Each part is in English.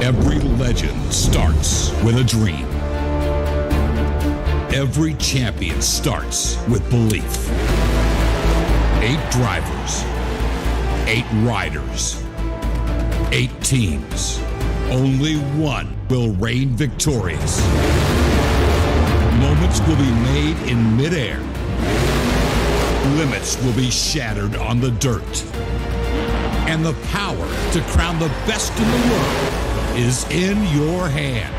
Every legend starts with a dream. Every champion starts with belief. 8 drivers, 8 riders, 8 teams. Only one will reign victorious. Moments will be made in midair. Limits will be shattered on the dirt. And the power to crown the best in the world is in your hands.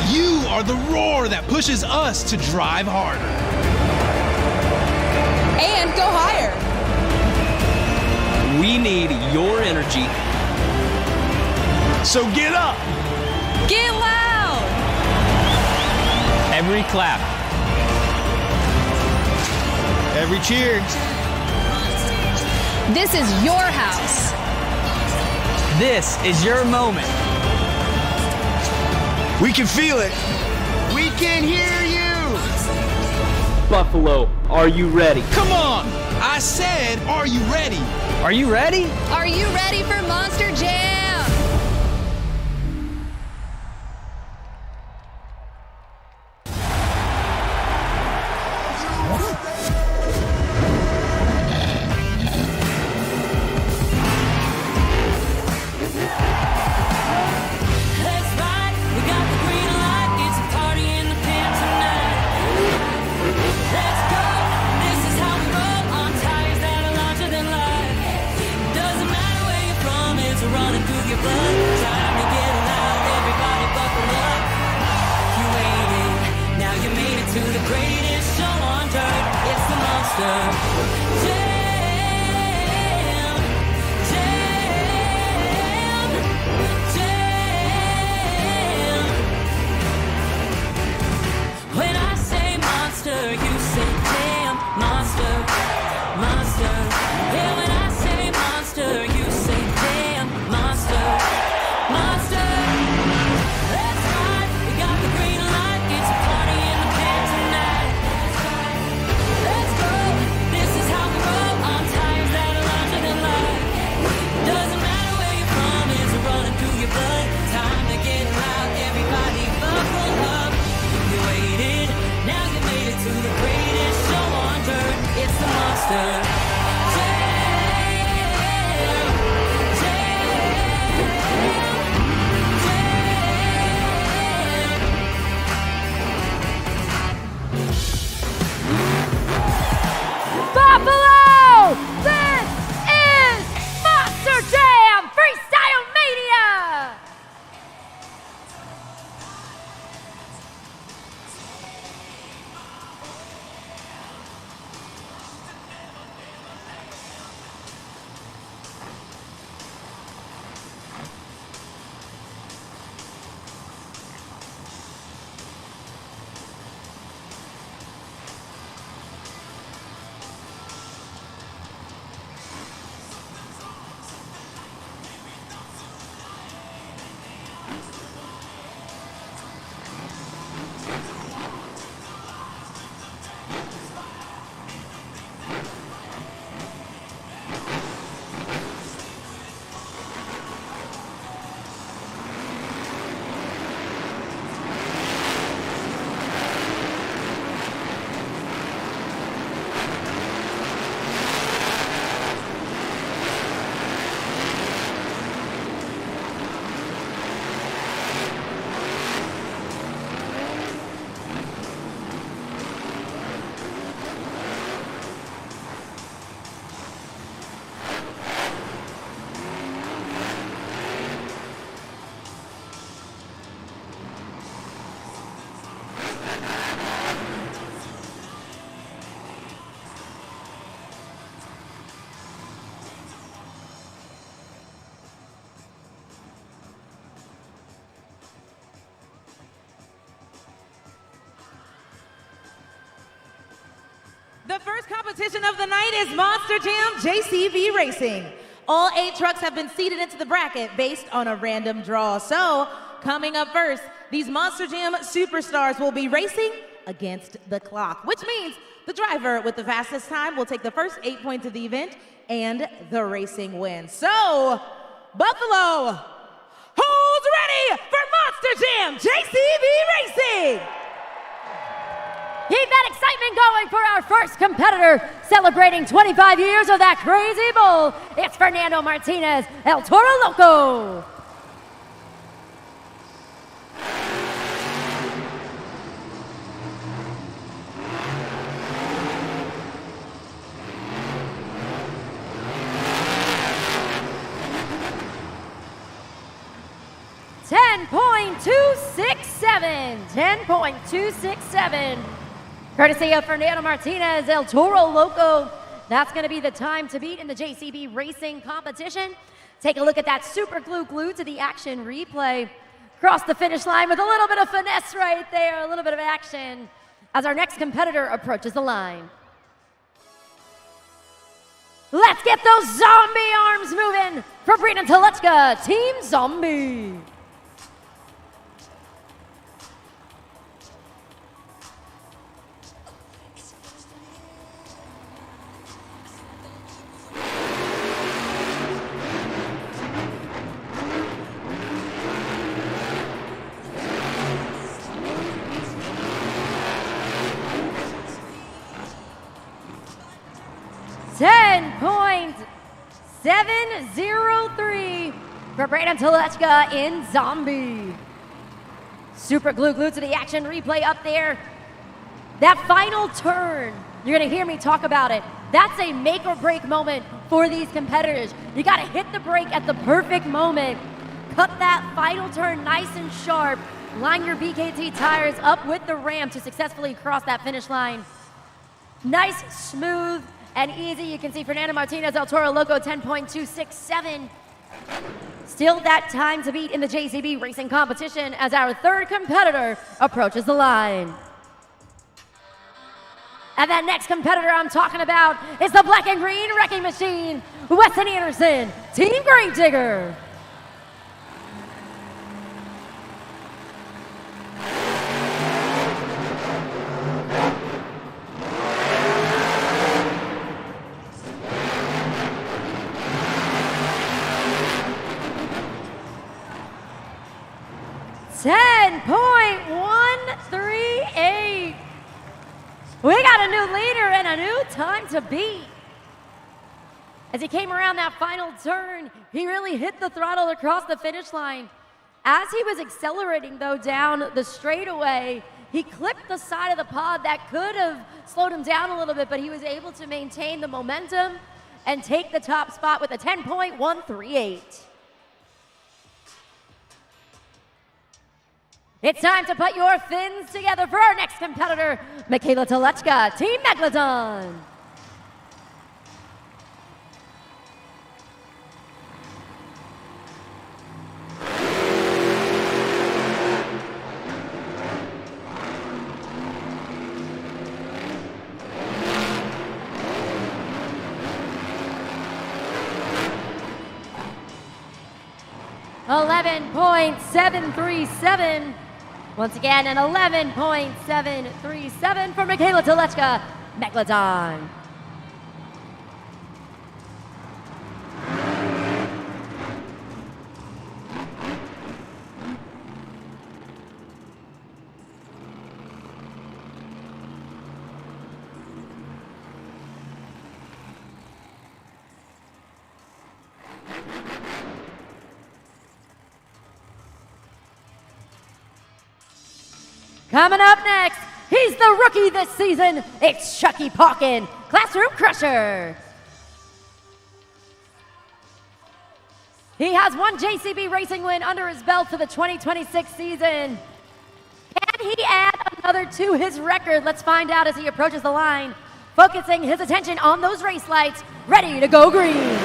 You are the roar that pushes us to drive harder. And go higher. We need your energy. So get up. Get loud. Every clap. Every cheer. This is your house. This is your moment. We can feel it. We can hear you. Buffalo, are you ready? Come on. I said, are you ready? Are you ready? Are you ready for Monster Jam? Buffalo! This is Monster Jam Freestyle Mania! The first competition of the night is Monster Jam JCV Racing. All 8 trucks have been seeded into the bracket based on a random draw. So, coming up first, these Monster Jam superstars will be racing against the clock, which means the driver with the fastest time will take the first 8 points of the event and the racing wins. So, Buffalo. Who's ready for Monster Jam JCB Racing? Keep that excitement going for our first competitor, celebrating 25 years of that crazy bull. It's Fernando Martinez, El Toro Loco. .267. Courtesy of Fernando Martinez, El Toro Loco. That's going to be the time to beat in the JCB Racing competition. Take a look at that super glue to the action replay. Cross the finish line with a little bit of finesse right there, a little bit of action as our next competitor approaches the line. Let's get those zombie arms moving for Brandon Telechka, Team Zombie. .703 for Brandon Telechka in Zombie. Super glue to the action replay up there. That final turn, you're gonna hear me talk about it. That's a make or break moment for these competitors. You gotta hit the brake at the perfect moment. Cut that final turn nice and sharp. Line your BKT tires up with the ramp to successfully cross that finish line. Nice, smooth, and easy. You can see Fernando Martinez, El Toro Loco, 10.267. Still that time to beat in the JCB Racing competition as our third competitor approaches the line. And that next competitor I'm talking about is the black and green wrecking machine, Weston Anderson, Team Gravedigger. .138. We got a new leader and a new time to beat. As he came around that final turn, he really hit the throttle across the finish line. As he was accelerating, though, down the straightaway, he clipped the side of the pod that could have slowed him down a little bit, but he was able to maintain the momentum and take the top spot with a 10.138. It's time to put your fins together for our next competitor, Michaela Telechka, Team Megalodon. .737. Once again, an 11.737 for Michaela Telechka, Megalodon. Coming up next, he's the rookie this season. It's Chucky Pawkin, Classroom Crusher. He has one JCB Racing win under his belt for the 2026 season. Can he add another to his record? Let's find out as he approaches the line, focusing his attention on those race lights, ready to go green.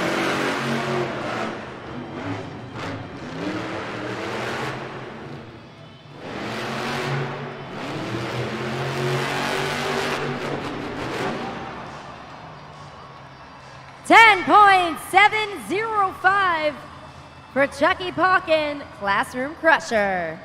.705 for Chucky Pawkin, Classroom Crusher.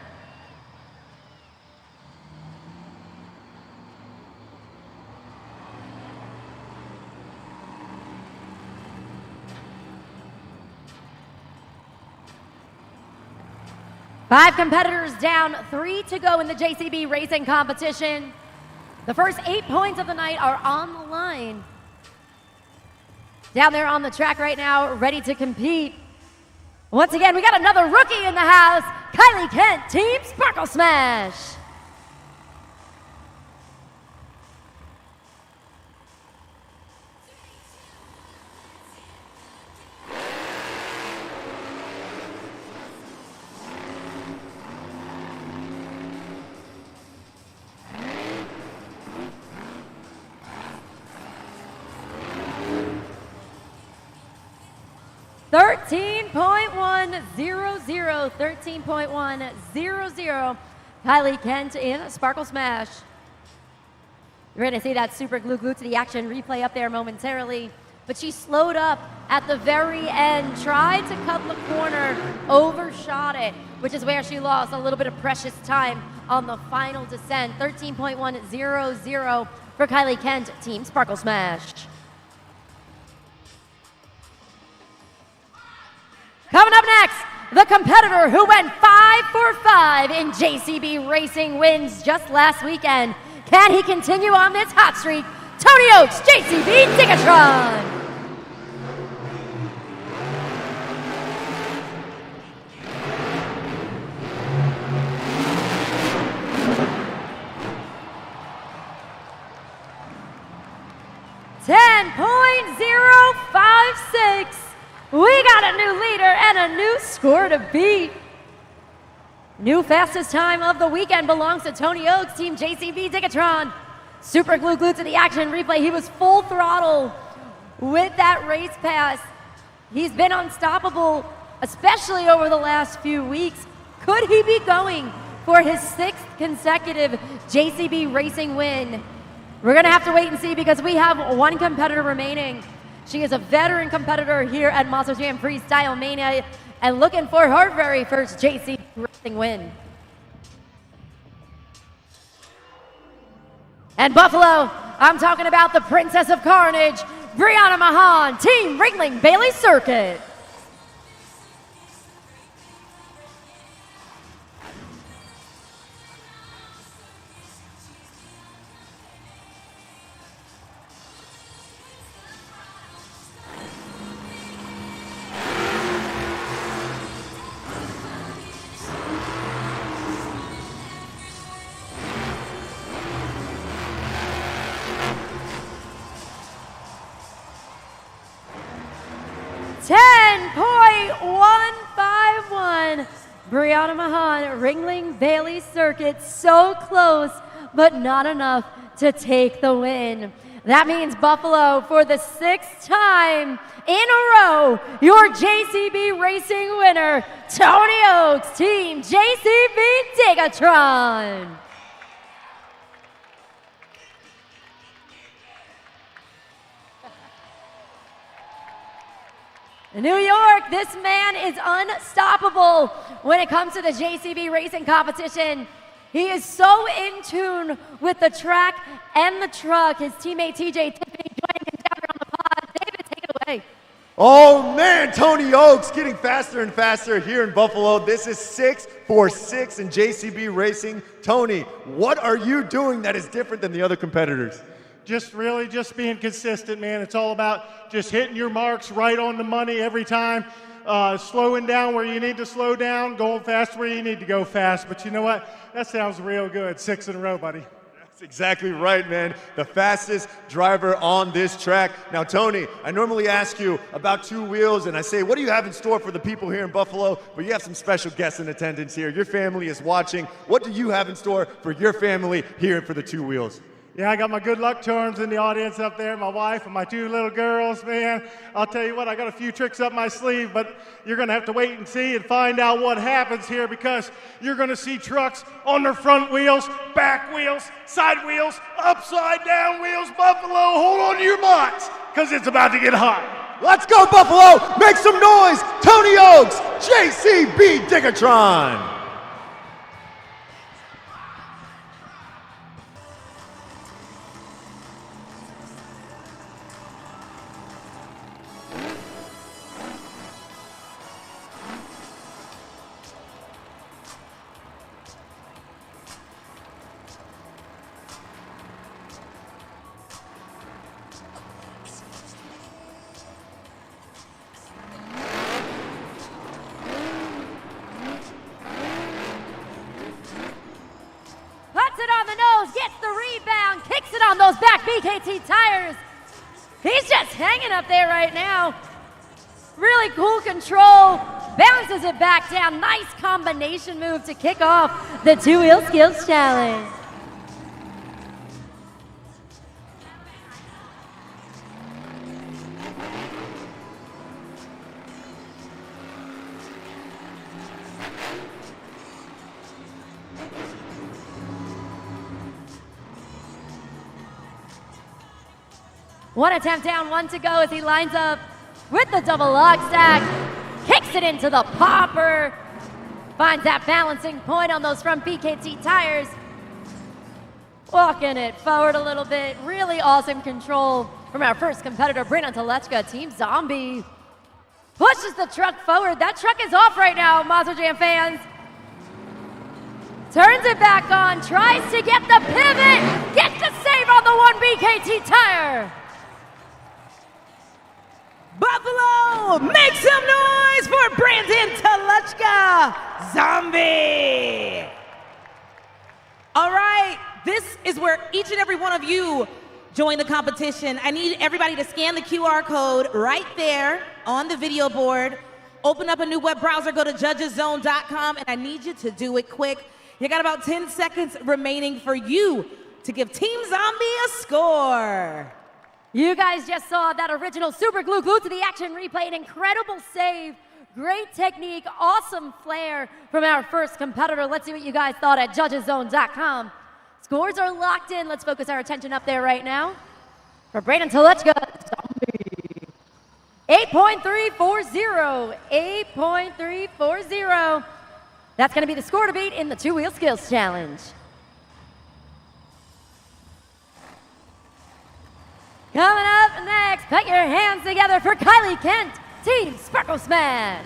5 competitors down, 3 to go in the JCB racing competition. The first 8 points of the night are on the line. Down there on the track right now, ready to compete. Once again, we got another rookie in the house, Kylie Kent, Team Sparkle Smash. $13.100. Kylie Kent in Sparkle Smash. You're going to see that super glue to the action replay up there momentarily, but she slowed up at the very end, tried to cut the corner, overshot it, which is where she lost a little bit of precious time on the final descent. 13.100 for Kylie Kent, Team Sparkle Smash. Coming up next, the competitor who went 5 for 5 in JCB Racing wins just last weekend. Can he continue on this hot streak? Tony Oaks, JCB Tigatron. $10.056. We got a new leader and a new score to beat. New fastest time of the weekend belongs to Tony Oaks, Team JCB Tigatron. Super glue to the action replay. He was full throttle with that race pass. He's been unstoppable, especially over the last few weeks. Could he be going for his 6th consecutive JCB Racing win? We're gonna have to wait and see because we have 1 competitor remaining. She is a veteran competitor here at Monster Jam Freestyle Mania and looking for her very first JCB Racing win. And Buffalo, I'm talking about the Princess of Carnage, Brianna Mahan, Team Ringling Bailey Circuit. $10.151. Brianna Mahan, Ringling Bailey Circuit, so close, but not enough to take the win. That means Buffalo, for the 6th time in a row, your JCB Racing winner, Tony Oaks, Team JCB Tigatron. New York, this man is unstoppable when it comes to the JCB Racing competition. He is so in tune with the track and the truck. His teammate TJ Tiffany joining him down here on the pod. David, take it away. Oh man, Tony Oaks getting faster and faster here in Buffalo. This is 6 for 6 in JCB Racing. Tony, what are you doing that is different than the other competitors? Just being consistent, man. It's all about just hitting your marks right on the money every time, slowing down where you need to slow down, going fast where you need to go fast. But you know what? That sounds real good. 6 in a row, buddy. That's exactly right, man. The fastest driver on this track. Now, Tony, I normally ask you about 2 wheels, and I say, what do you have in store for the people here in Buffalo? But you have some special guests in attendance here. Your family is watching. What do you have in store for your family here for the 2 wheels? Yeah, I got my good luck charms in the audience up there, my wife and my 2 little girls, man. I'll tell you what, I got a few tricks up my sleeve, but you're gonna have to wait and see and find out what happens here because you're gonna see trucks on their front wheels, back wheels, side wheels, upside down wheels. Buffalo, hold on to your butts, because it's about to get hot. Let's go, Buffalo! Make some noise! Tony Oaks, JCB Tigatron! BKT Tires. He's just hanging up there right now. Really cool control. Bounces it back down. Nice combination move to kick off the two-wheel skills challenge. One attempt down, one to go as he lines up with the double log stack. Kicks it into the popper. Finds that balancing point on those front BKT tires. Walking it forward a little bit. Really awesome control from our first competitor, Brandon Telechka, Team Zombie. Pushes the truck forward. That truck is off right now, Monster Jam fans. Turns it back on, tries to get the pivot. Gets the save on the one BKT tire. Buffalo, make some noise for Brandon Telechka, Zombie. All right, this is where each and every one of you join the competition. I need everybody to scan the QR code right there on the video board. Open up a new web browser, go to judgeszone.com, and I need you to do it quick. You got about 10 seconds remaining for you to give Team Zombie a score. You guys just saw that original super glue glued to the action replay. An incredible save, great technique, awesome flair from our first competitor. Let's see what you guys thought at judgeszone.com. Scores are locked in. Let's focus our attention up there right now. For Brandon Telechka, Zombie. 8.340. 8.340. That's going to be the score to beat in the two-wheel skills challenge. Coming up next, put your hands together for Kylie Kent, Team Sparkle Smash.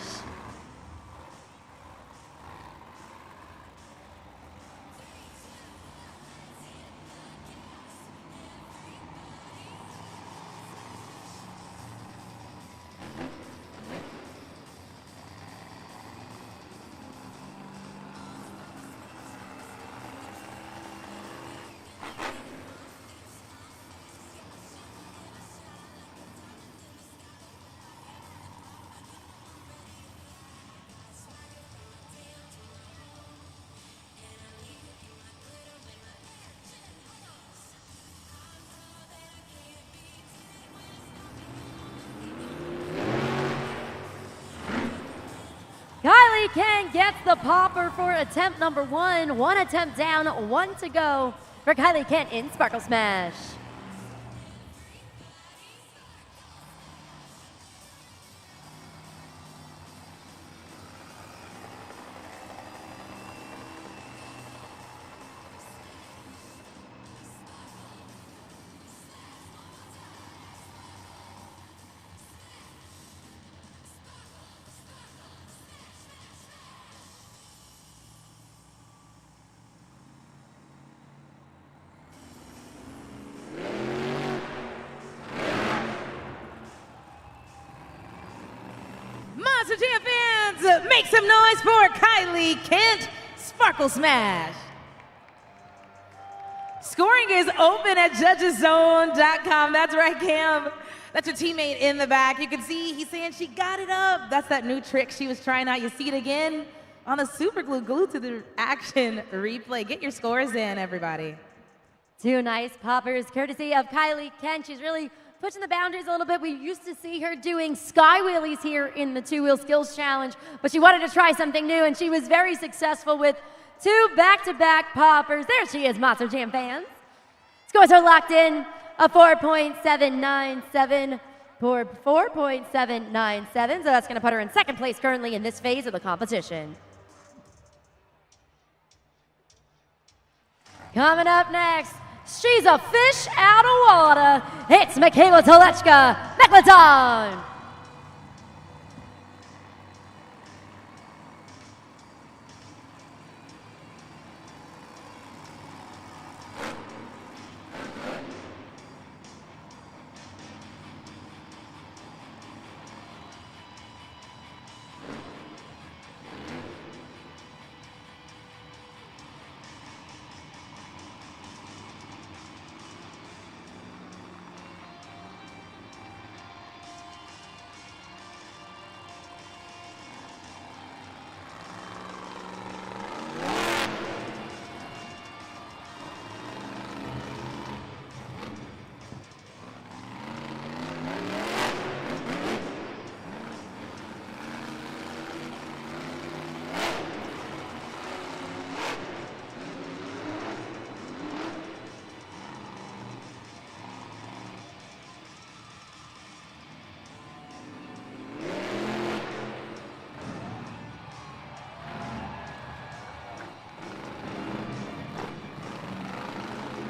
Kylie Kent gets the popper for attempt number one. One attempt down, one to go for Kylie Kent in Sparkle Smash. Monster Jam fans, make some noise for Kylie Kent, Sparkle Smash. Scoring is open at judgeszone.com. That's right, Cam. That's your teammate in the back. You can see he's saying she got it up. That's that new trick she was trying out. You see it again on the super glue glued to the action replay. Get your scores in, everybody. Two nice poppers, courtesy of Kylie Kent. She's really pushing the boundaries a little bit. We used to see her doing sky wheelies here in the two-wheel skills challenge, but she wanted to try something new, and she was very successful with two back-to-back poppers. There she is, Monster Jam fans. Scores are locked in, a 4.797 for 4.797, so that's going to put her in second place currently in this phase of the competition. Coming up next, she's a fish out of water. It's Telechka, Megalodon.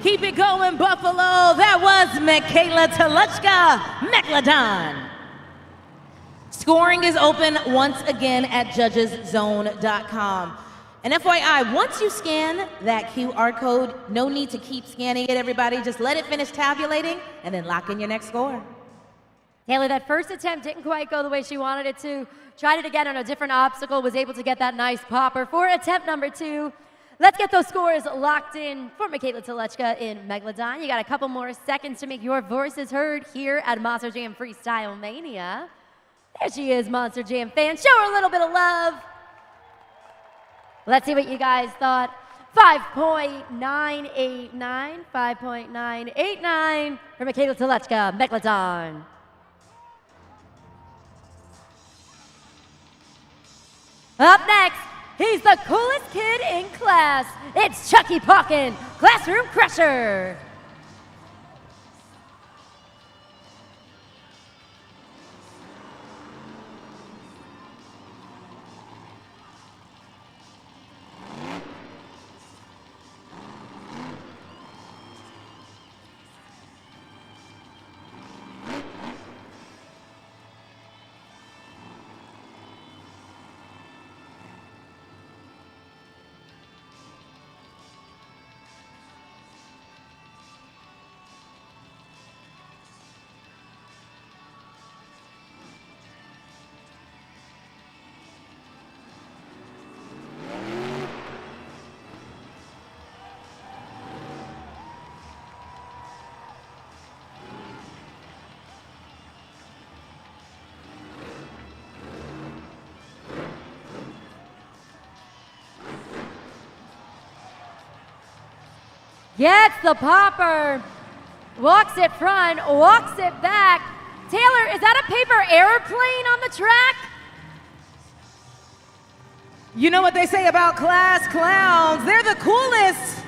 Keep it going, Buffalo. That was Michaela Toluchka, Megalodon. Scoring is open once again at judgeszone.com. And FYI, once you scan that QR code, no need to keep scanning it, everybody. Just let it finish tabulating and then lock in your next score. Taylor, that first attempt didn't quite go the way she wanted it to. Tried it again on a different obstacle, was able to get that nice popper for attempt number 2. Let's get those scores locked in for Michaela Toluchka in Megalodon. You got a couple more seconds to make your voices heard here at Monster Jam Freestyle Mania. There she is, Monster Jam fans. Show her a little bit of love. Let's see what you guys thought. 5.989, 5.989 for Michaela Toluchka, Megalodon. Up next, he's the coolest kid in class. It's Chucky Pawkin, Classroom Crusher. Gets the popper, walks it front, walks it back. Taylor, is that a paper airplane on the track? You know what they say about class clowns? They're the coolest.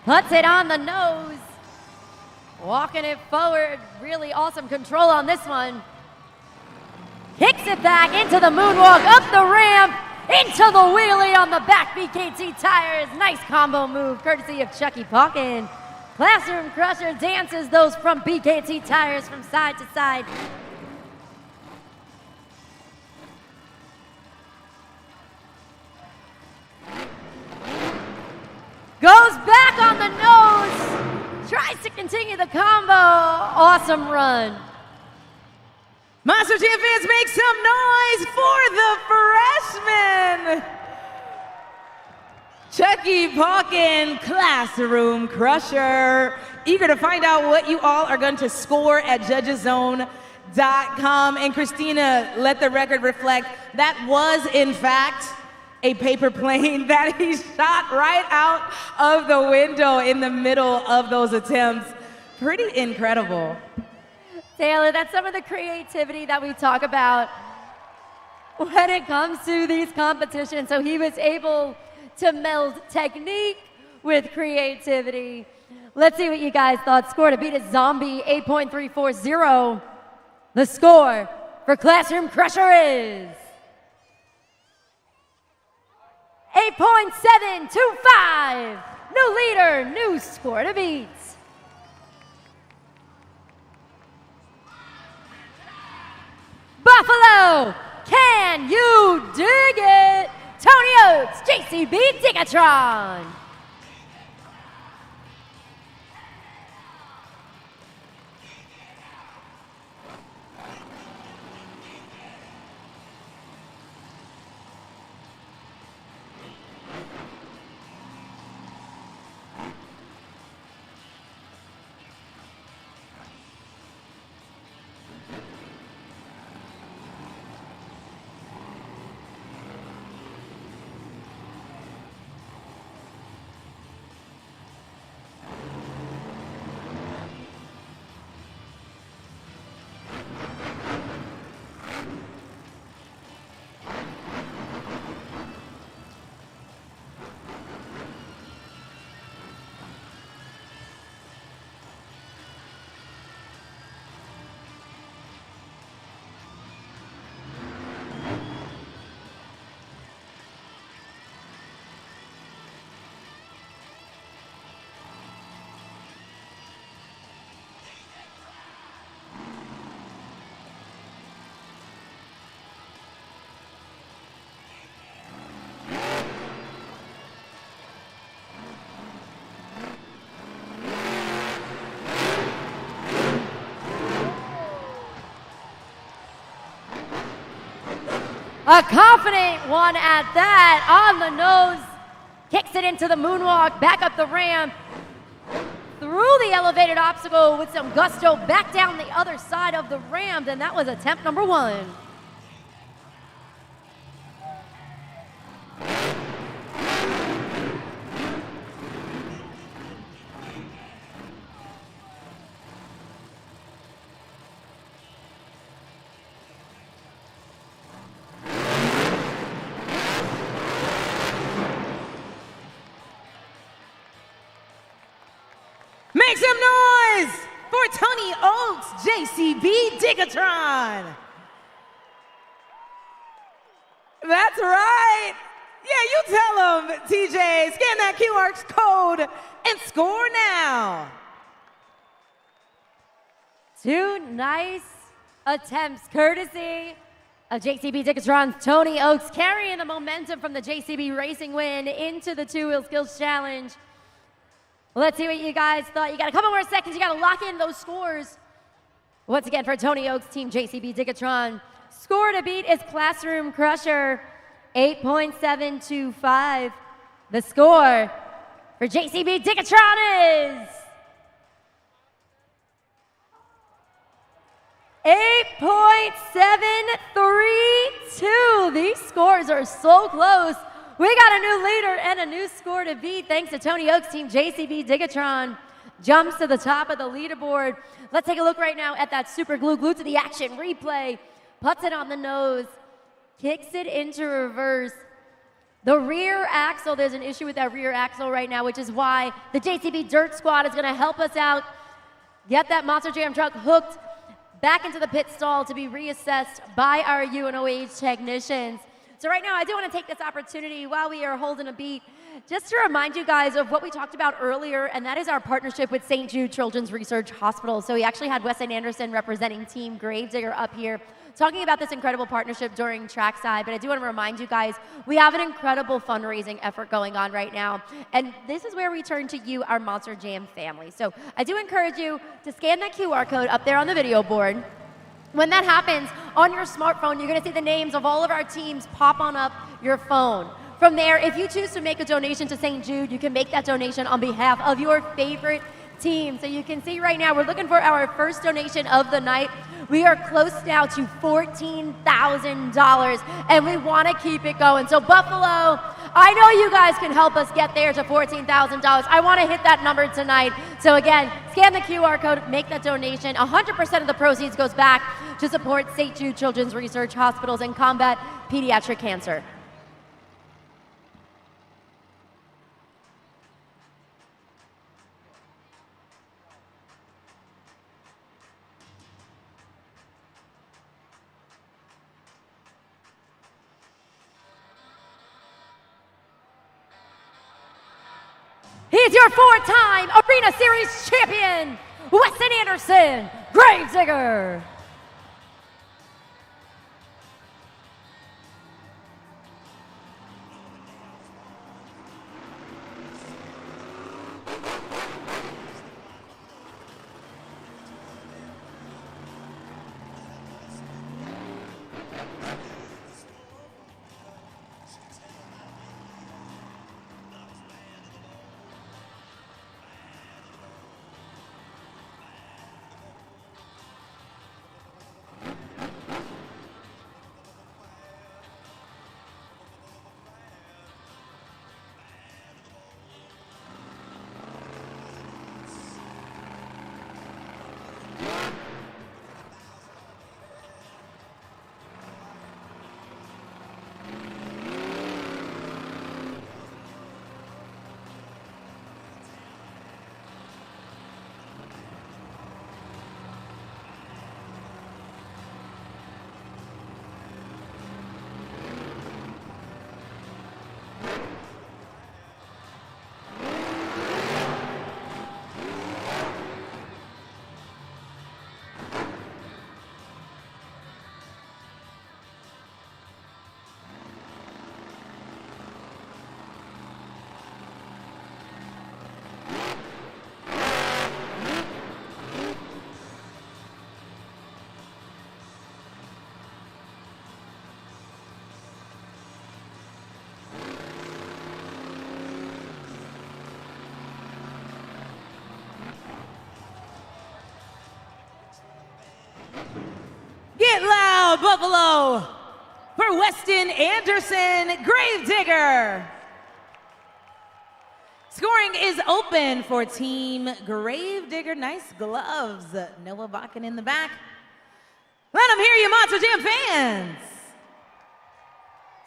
Puts it on the nose. Walking it forward, really awesome control on this one. Kicks it back into the moonwalk, up the ramp, into the wheelie on the back BKT tires. Nice combo move, courtesy of Chucky Pawkin. Classroom Crusher dances those from BKT tires from side to side. Goes back on the nose. Tries to continue the combo. Awesome run. Monster Jam fans, make some noise for the freshman. Chucky Pawkin, Classroom Crusher. Eager to find out what you all are going to score at judgeszone.com. And Christina, let the record reflect, that was in fact a paper plane that he shot right out of the window in the middle of those attempts. Pretty incredible. Taylor, that's some of the creativity that we talk about when it comes to these competitions. So he was able to meld technique with creativity. Let's see what you guys thought. Score to beat a zombie, 8.340. The score for Classroom Crusher is 8.725. New leader, new score to beat. Buffalo, can you dig it? Tony Oates, JCB Digatron. A confident one at that, on the nose, kicks it into the moonwalk, back up the ramp, through the elevated obstacle with some gusto, back down the other side of the ramp, and that was attempt number 1. Make some noise for Tony Oaks, JCB Digatron. That's right. Yeah, you tell them, TJ. Scan that QR code and score now. 2 nice attempts, courtesy of JCB Digatron's Tony Oaks, carrying the momentum from the JCB Racing win into the Two-Wheel Skills Challenge. Let's see what you guys thought. You got a couple more seconds. You got to lock in those scores. Once again, for Tony Oaks' team, JCB Digatron, score to beat is Classroom Crusher, 8.725. The score for JCB Digatron is 8.732. These scores are so close. We got a new leader and a new score to beat thanks to Tony Oaks' team. JCB Digatron jumps to the top of the leaderboard. Let's take a look right now at that super glue. Glued to the action replay. Puts it on the nose. Kicks it into reverse. The rear axle, there's an issue with that rear axle right now, which is why the JCB Dirt Squad is going to help us out. Get that Monster Jam truck hooked back into the pit stall to be reassessed by our UNOH technicians. So right now, I do want to take this opportunity while we are holding a beat just to remind you guys of what we talked about earlier, and that is our partnership with St. Jude Children's Research Hospital. So we actually had Weston Anderson representing Team Gravedigger up here talking about this incredible partnership during trackside, but I do want to remind you guys, we have an incredible fundraising effort going on right now, and this is where we turn to you, our Monster Jam family. So I do encourage you to scan that QR code up there on the video board. When that happens, on your smartphone, you're going to see the names of all of our teams pop on up your phone. From there, if you choose to make a donation to St. Jude, you can make that donation on behalf of your favorite team. So you can see right now, we're looking for our first donation of the night. We are close now to $14,000, and we want to keep it going. So Buffalo, I know you guys can help us get there to $14,000. I want to hit that number tonight. So again, scan the QR code, make that donation. 100% of the proceeds goes back to support St. Jude Children's Research Hospitals and combat pediatric cancer. He's your 4-time Arena Series champion, Weston Anderson, Gravedigger. of Buffalo, for Weston Anderson, Gravedigger. Scoring is open for Team Gravedigger. Nice gloves. Noah Bakken in the back. Let them hear you, Monster Jam fans.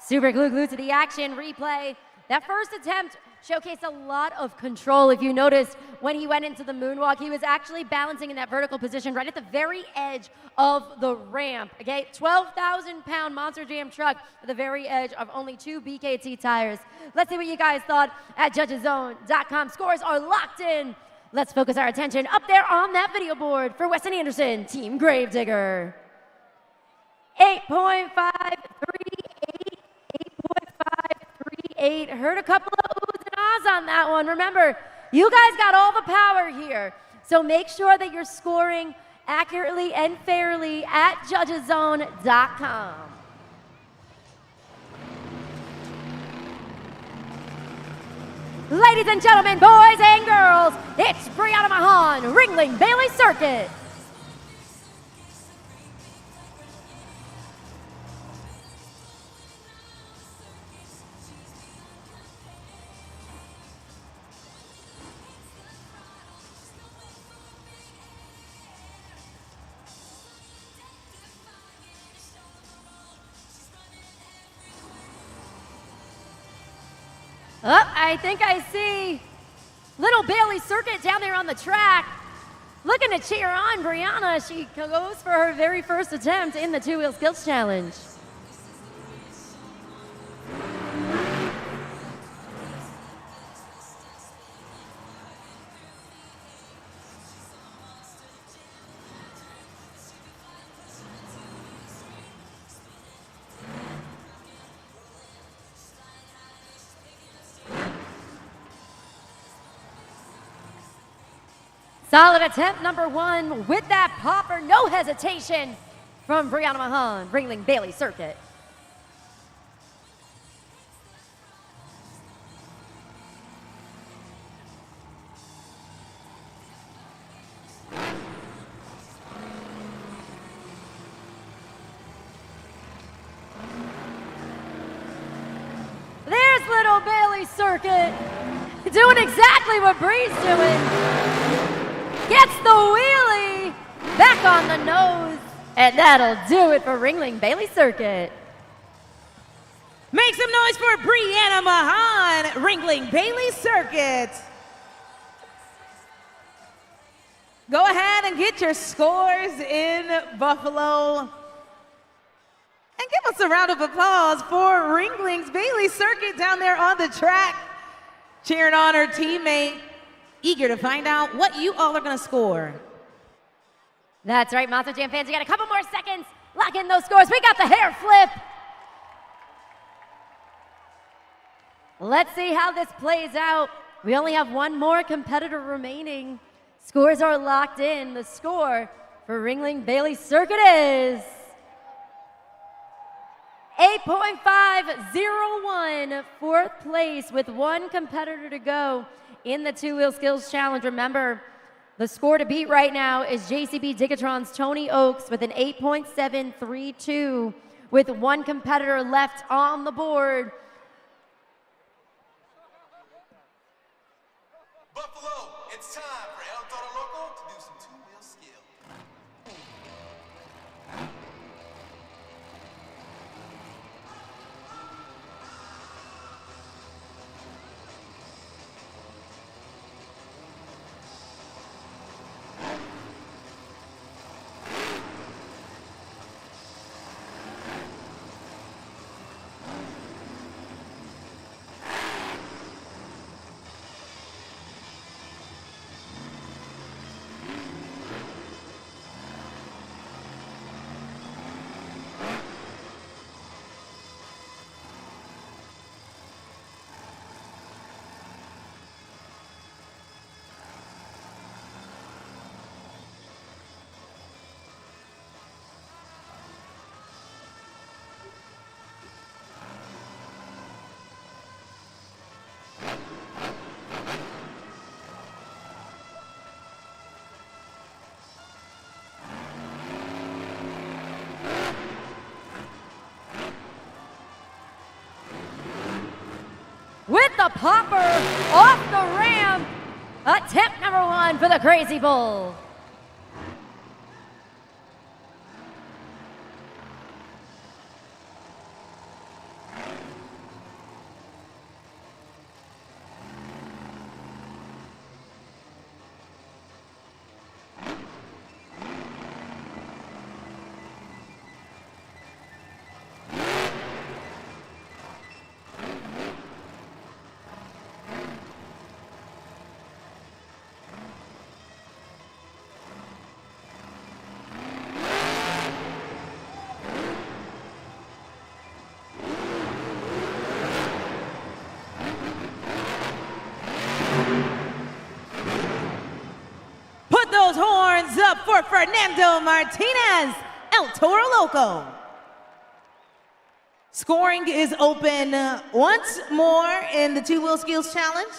Super glued to the action replay. That first attempt showcased a lot of control. If you noticed, when he went into the moonwalk, he was actually balancing in that vertical position right at the very edge of the ramp. Okay, 12,000-pound Monster Jam truck at the very edge of only 2 BKT tires. Let's see what you guys thought at judgeszone.com. Scores are locked in. Let's focus our attention up there on that video board for Weston Anderson, Team Gravedigger. 8.538. Heard a couple of oohs and ahs on that one. Remember, you guys got all the power here. So make sure that you're scoring accurately and fairly at judgeszone.com. Ladies and gentlemen, boys and girls, it's Brianna Mahan, Ringling Bailey Circuit. Oh, I think I see little Bailey Circuit down there on the track. Looking to cheer on Brianna. She goes for her very first attempt in the two-wheel skills challenge. Solid attempt number 1 with that popper, no hesitation from Brianna Mahan, Ringling Bailey Circuit. There's little Bailey Circuit doing exactly what Bree's doing. Gets the wheelie back on the nose, and that'll do it for Ringling Bailey Circuit. Make some noise for Brianna Mahan, Ringling Bailey Circuit. Go ahead and get your scores in Buffalo. And give us a round of applause for Ringling's Bailey Circuit down there on the track, cheering on her teammate. Eager to find out what you all are going to score. That's right, Monster Jam fans. You got a couple more seconds. Lock in those scores. We got the hair flip. Let's see how this plays out. We only have one more competitor remaining. Scores are locked in. The score for Ringling Bailey Circuit is 8.501, fourth place with one competitor to go in the two-wheel skills challenge. Remember, the score to beat right now is JCB Digatron's Tony Oaks with an 8.732 with one competitor left on the board. Buffalo, it's time for Toro Loco to do some two-wheel skill. the popper off the ramp. Attempt number 1 for the Crazy Bull. Put those horns up for Fernando Martinez, El Toro Loco. Scoring is open once more in the two-wheel skills challenge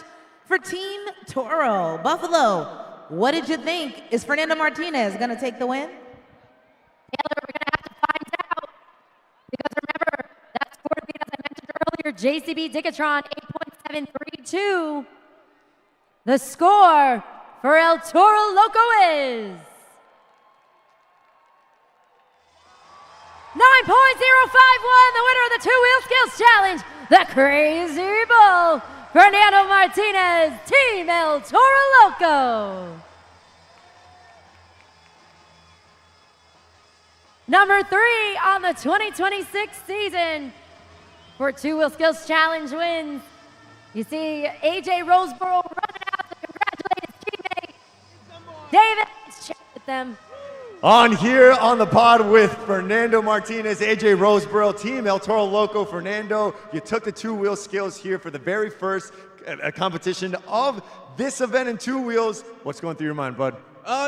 for Team Toro. Buffalo, what did you think? Is Fernando Martinez gonna take the win? Taylor, we're gonna have to find out. Because remember, that score beat, as I mentioned earlier, JCB Dickatron 8.732. The score for El Toro Loco is 9.051, the winner of the two-wheel skills challenge, the Crazy Bull, Fernando Martinez, Team El Toro Loco. Number 3 on the 2026 season for two-wheel skills challenge wins. You see AJ Roseboro running out to congratulate his teammate. David, let's check with them. On here on the pod with Fernando Martinez, AJ Roseboro, Team El Toro Loco. Fernando, you took the two-wheel skills here for the very first competition of this event in two wheels. What's going through your mind, bud?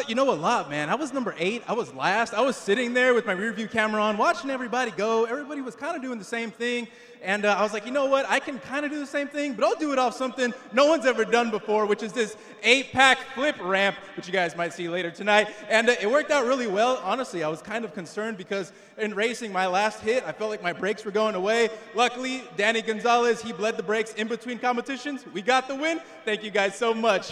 You know, a lot, man. I was number 8. I was last. I was sitting there with my rear view camera on, watching everybody go. Everybody was kind of doing the same thing. And I was like, you know what? I can kind of do the same thing, but I'll do it off something no one's ever done before, which is this 8-pack flip ramp, which you guys might see later tonight. And it worked out really well. Honestly, I was kind of concerned because in racing my last hit, I felt like my brakes were going away. Luckily, Danny Gonzalez, he bled the brakes in between competitions. We got the win. Thank you guys so much.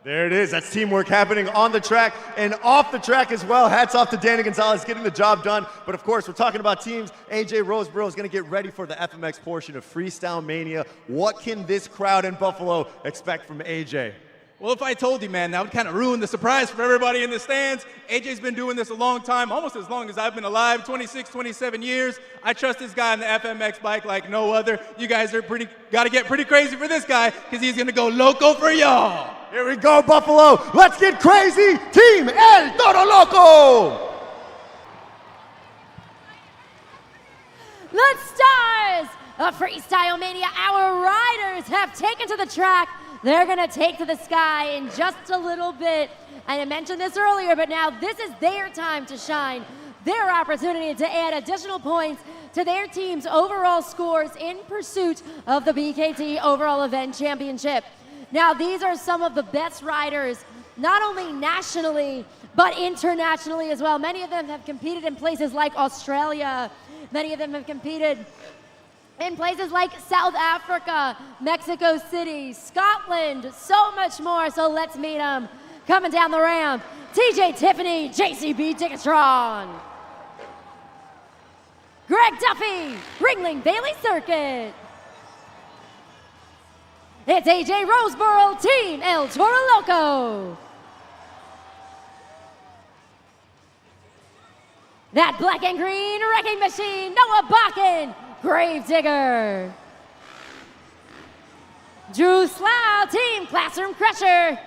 There it is. That's teamwork happening on the track and off the track as well. Hats off to Danny Gonzalez getting the job done. But of course, we're talking about teams. AJ Roseboro is going to get ready for the FMX portion of Freestyle Mania. What can this crowd in Buffalo expect from AJ? Well, if I told you, man, that would kind of ruin the surprise for everybody in the stands. AJ's been doing this a long time, almost as long as I've been alive, 26, 27 years. I trust this guy on the FMX bike like no other. You guys are got to get pretty crazy for this guy because he's going to go loco for y'all. Here we go, Buffalo. Let's get crazy. Team El Toro Loco. The stars of Freestyle Mania, our riders have taken to the track. They're going to take to the sky in just a little bit. I mentioned this earlier, but now this is their time to shine, their opportunity to add additional points to their team's overall scores in pursuit of the BKT Overall Event Championship. Now, these are some of the best riders, not only nationally, but internationally as well. Many of them have competed in places like Australia. Many of them have competed in places like South Africa, Mexico City, Scotland, so much more. So let's meet them. Coming down the ramp, TJ Tiffany, JCB Dickatron. Greg Duffy, Ringling Bailey Circuit. It's AJ Roseboro, Team El Toro Loco. That black and green wrecking machine, Noah Bakken, Gravedigger. Drew Slough, Team Classroom Crusher.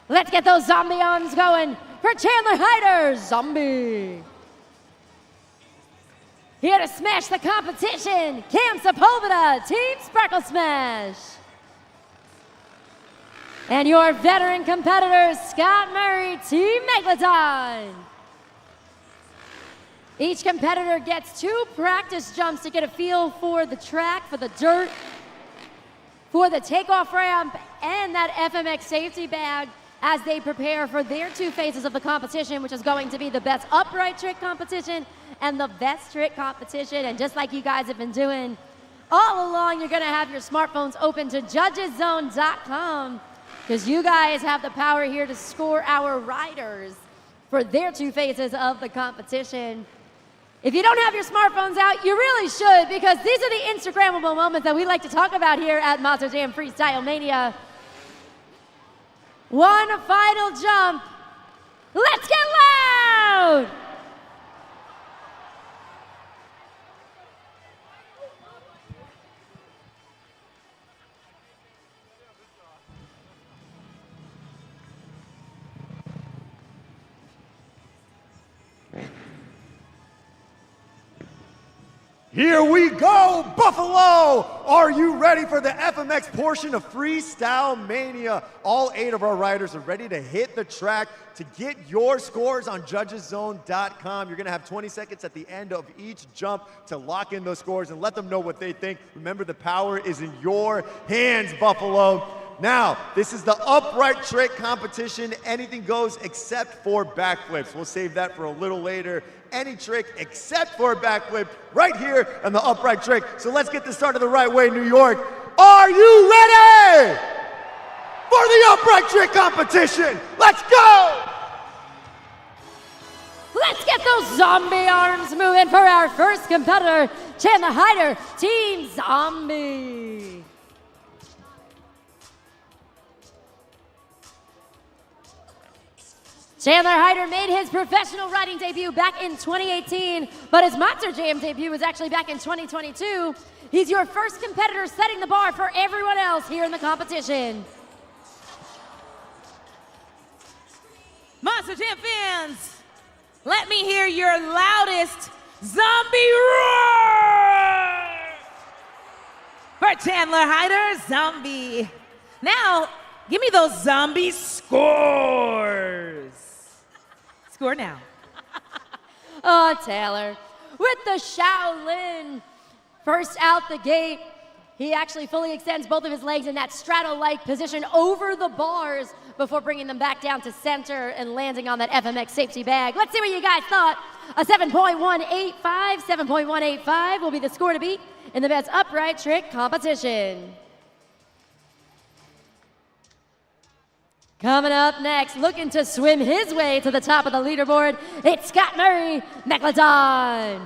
Let's get those zombie arms going for Chandler Hyder, Zombie. Here to smash the competition, Cam Sepulveda, Team Sparkle Smash. And your veteran competitors, Scott Murray, Team Megalodon. Each competitor gets 2 practice jumps to get a feel for the track, for the dirt, for the takeoff ramp, and that FMX safety bag as they prepare for their 2 phases of the competition, which is going to be the best upright trick competition and the best trick competition. And just like you guys have been doing All along, you're going to have your smartphones open to judgeszone.com because you guys have the power here to score our riders for their two phases of the competition. If you don't have your smartphones out, you really should, because these are the Instagrammable moments that we like to talk about here at Monster Jam Freestyle Mania. One final jump. Let's get loud! Here we go, Buffalo! Are you ready for the FMX portion of Freestyle Mania? All 8 of our riders are ready to hit the track. To get your scores on judgeszone.com, you're gonna have 20 seconds at the end of each jump to lock in those scores and let them know what they think. Remember, the power is in your hands, Buffalo. Now, this is the upright trick competition. Anything goes except for backflips. We'll save that for a little later. Any trick except for a backflip right here on the upright trick. So let's get this started the right way, New York. Are you ready for the upright trick competition? Let's go! Let's get those zombie arms moving for our first competitor, Chandler Hyder, Team Zombie. Chandler Hyder made his professional riding debut back in 2018, but his Monster Jam debut was actually back in 2022. He's your first competitor, setting the bar for everyone else here in the competition. Monster Jam fans, let me hear your loudest zombie roar for Chandler Hyder, Zombie. Now, give me those zombie scores. Score now. Oh, Taylor, with the Shaolin first out the gate, he actually fully extends both of his legs in that straddle-like position over the bars before bringing them back down to center and landing on that FMX safety bag. Let's see what you guys thought. A 7.185, 7.185 will be the score to beat in the best upright trick competition. Coming up next, looking to swim his way to the top of the leaderboard, it's Scott Murray, Megalodon.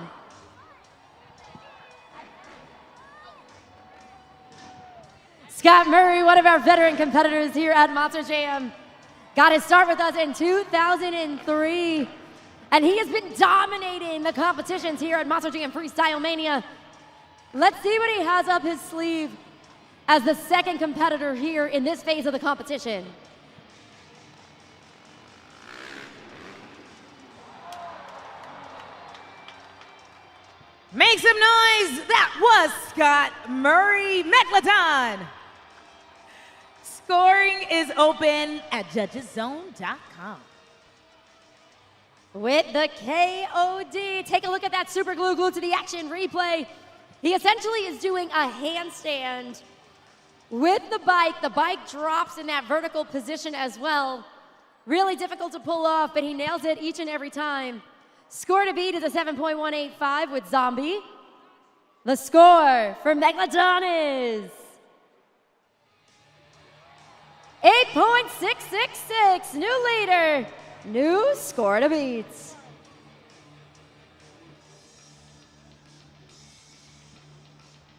Scott Murray, one of our veteran competitors here at Monster Jam, got his start with us in 2003, and he has been dominating the competitions here at Monster Jam Freestyle Mania. Let's see what he has up his sleeve as the second competitor here in this phase of the competition. Make some noise. That was Scott Murray, Megalodon. Scoring is open at judgeszone.com. With the KOD, take a look at that super glue glued to the action replay. He essentially is doing a handstand with the bike. The bike drops in that vertical position as well. Really difficult to pull off, but he nails it each and every time. Score to beat is a 7.185 with Zombie. The score for Megalodon is 8.666. New leader, new score to beat.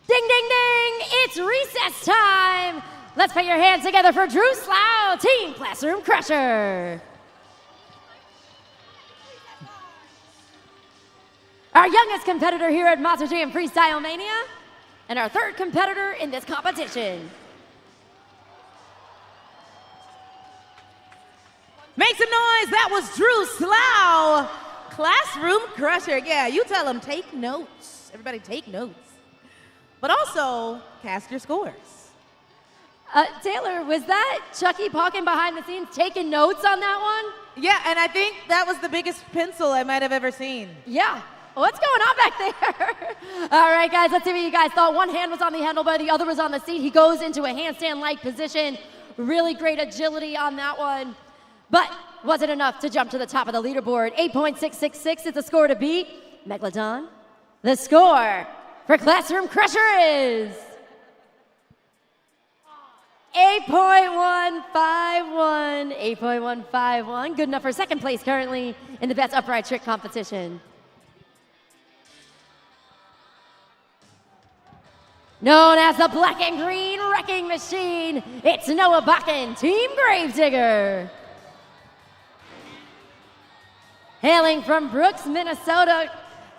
Ding, ding, ding, it's recess time. Let's put your hands together for Drew Slough, Team Classroom Crusher. Our youngest competitor here at Monster Jam Freestyle Mania, and our third competitor in this competition. Make some noise. That was Drew Slough, Classroom Crusher. Yeah, you tell them, take notes. Everybody take notes. But also, cast your scores. Taylor, was that Chucky Palkin behind the scenes taking notes on that one? Yeah, and I think that was the biggest pencil I might have ever seen. Yeah. What's going on back there? All right, guys, let's see what you guys thought. One hand was on the handlebar, the other was on the seat. He goes into a handstand-like position. Really great agility on that one. But wasn't enough to jump to the top of the leaderboard. 8.666 is the score to beat. Megalodon, the score for Classroom Crusher is 8.151. 8.151. Good enough for second place currently in the best upright trick competition. Known as the Black and Green Wrecking Machine, it's Noah Bakken, Team Gravedigger. Hailing from Brooks, Minnesota,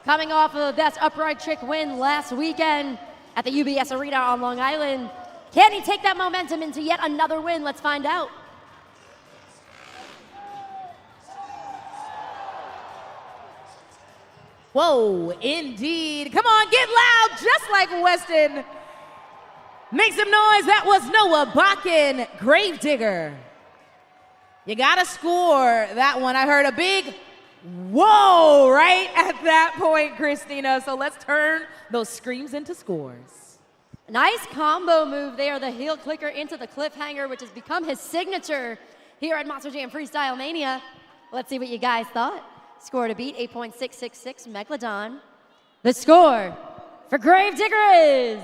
coming off of the best upright trick win last weekend at the UBS Arena on Long Island. Can he take that momentum into yet another win? Let's find out. Whoa, indeed. Come on, get loud, just like Weston. Make some noise. That was Noah Bakken, Gravedigger. You gotta score that one. I heard a big whoa right at that point, Christina. So let's turn those screams into scores. Nice combo move there, the heel clicker into the cliffhanger, which has become his signature here at Monster Jam Freestyle Mania. Let's see what you guys thought. Score to beat, 8.666, Megalodon. The score for Gravedigger is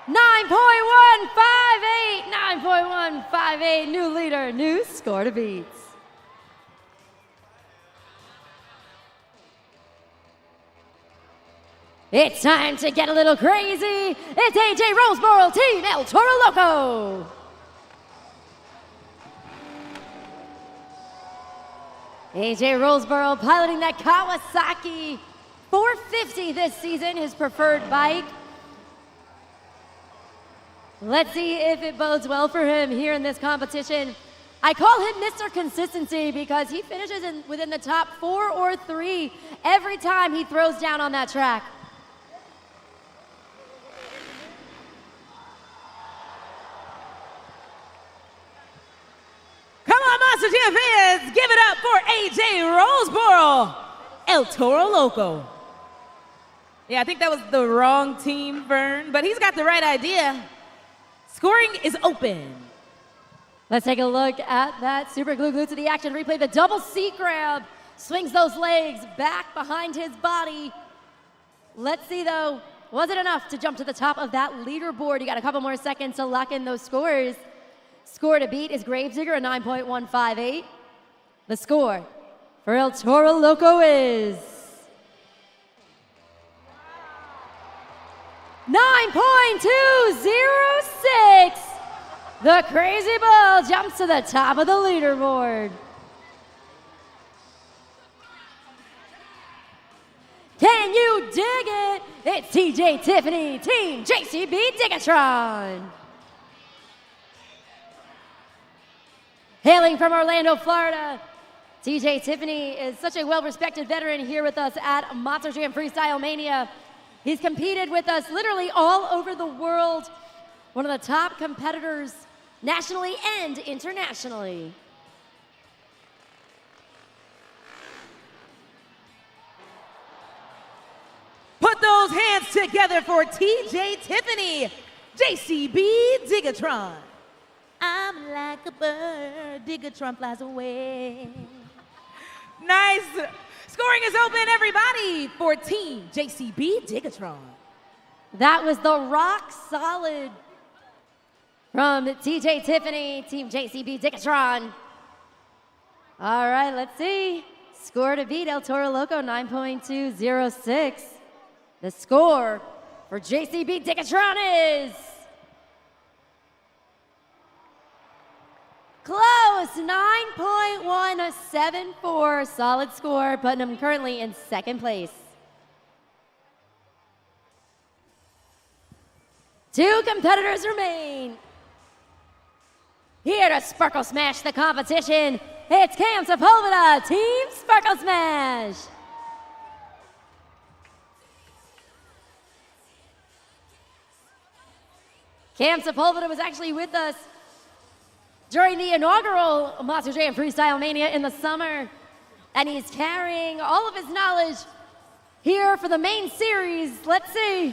9.158. 9.158, new leader, new score to beat. It's time to get a little crazy. It's AJ Roseboro, Team El Toro Loco. AJ Roseboro piloting that Kawasaki 450 this season, his preferred bike. Let's see if it bodes well for him here in this competition. I call him Mr. Consistency because he finishes within the top 4 or 3 every time he throws down on that track. Come on, Monster Jam fans, give it up for AJ Roseboro, El Toro Loco. Yeah, I think that was the wrong team, Vern, but he's got the right idea. Scoring is open. Let's take a look at that super glue to the action replay. The double seat grab swings those legs back behind his body. Let's see though, was it enough to jump to the top of that leaderboard? You got a couple more seconds to lock in those scores. Score to beat is Gravedigger, a 9.158. The score for El Toro Loco is 9.206. The Crazy Bull jumps to the top of the leaderboard. Can you dig it? It's TJ Tiffany, Team JCB Digatron. Hailing from Orlando, Florida, TJ Tiffany is such a well-respected veteran here with us at Monster Jam Freestyle Mania. He's competed with us literally all over the world, one of the top competitors nationally and internationally. Put those hands together for TJ Tiffany, JCB Digatron. I'm like a bird, Digatron flies away. Nice. Scoring is open, everybody, for Team JCB Digatron. That was the rock solid from TJ Tiffany, Team JCB Digatron. All right, let's see. Score to beat El Toro Loco, 9.206. The score for JCB Digatron is close, 9.174. Solid score, putting him currently in second place. 2 competitors remain. Here to Sparkle Smash the competition, it's Cam Sepulveda, Team Sparkle Smash. Cam Sepulveda was actually with us during the inaugural Monster Jam Freestyle Mania in the summer, and he's carrying all of his knowledge here for the main series. Let's see.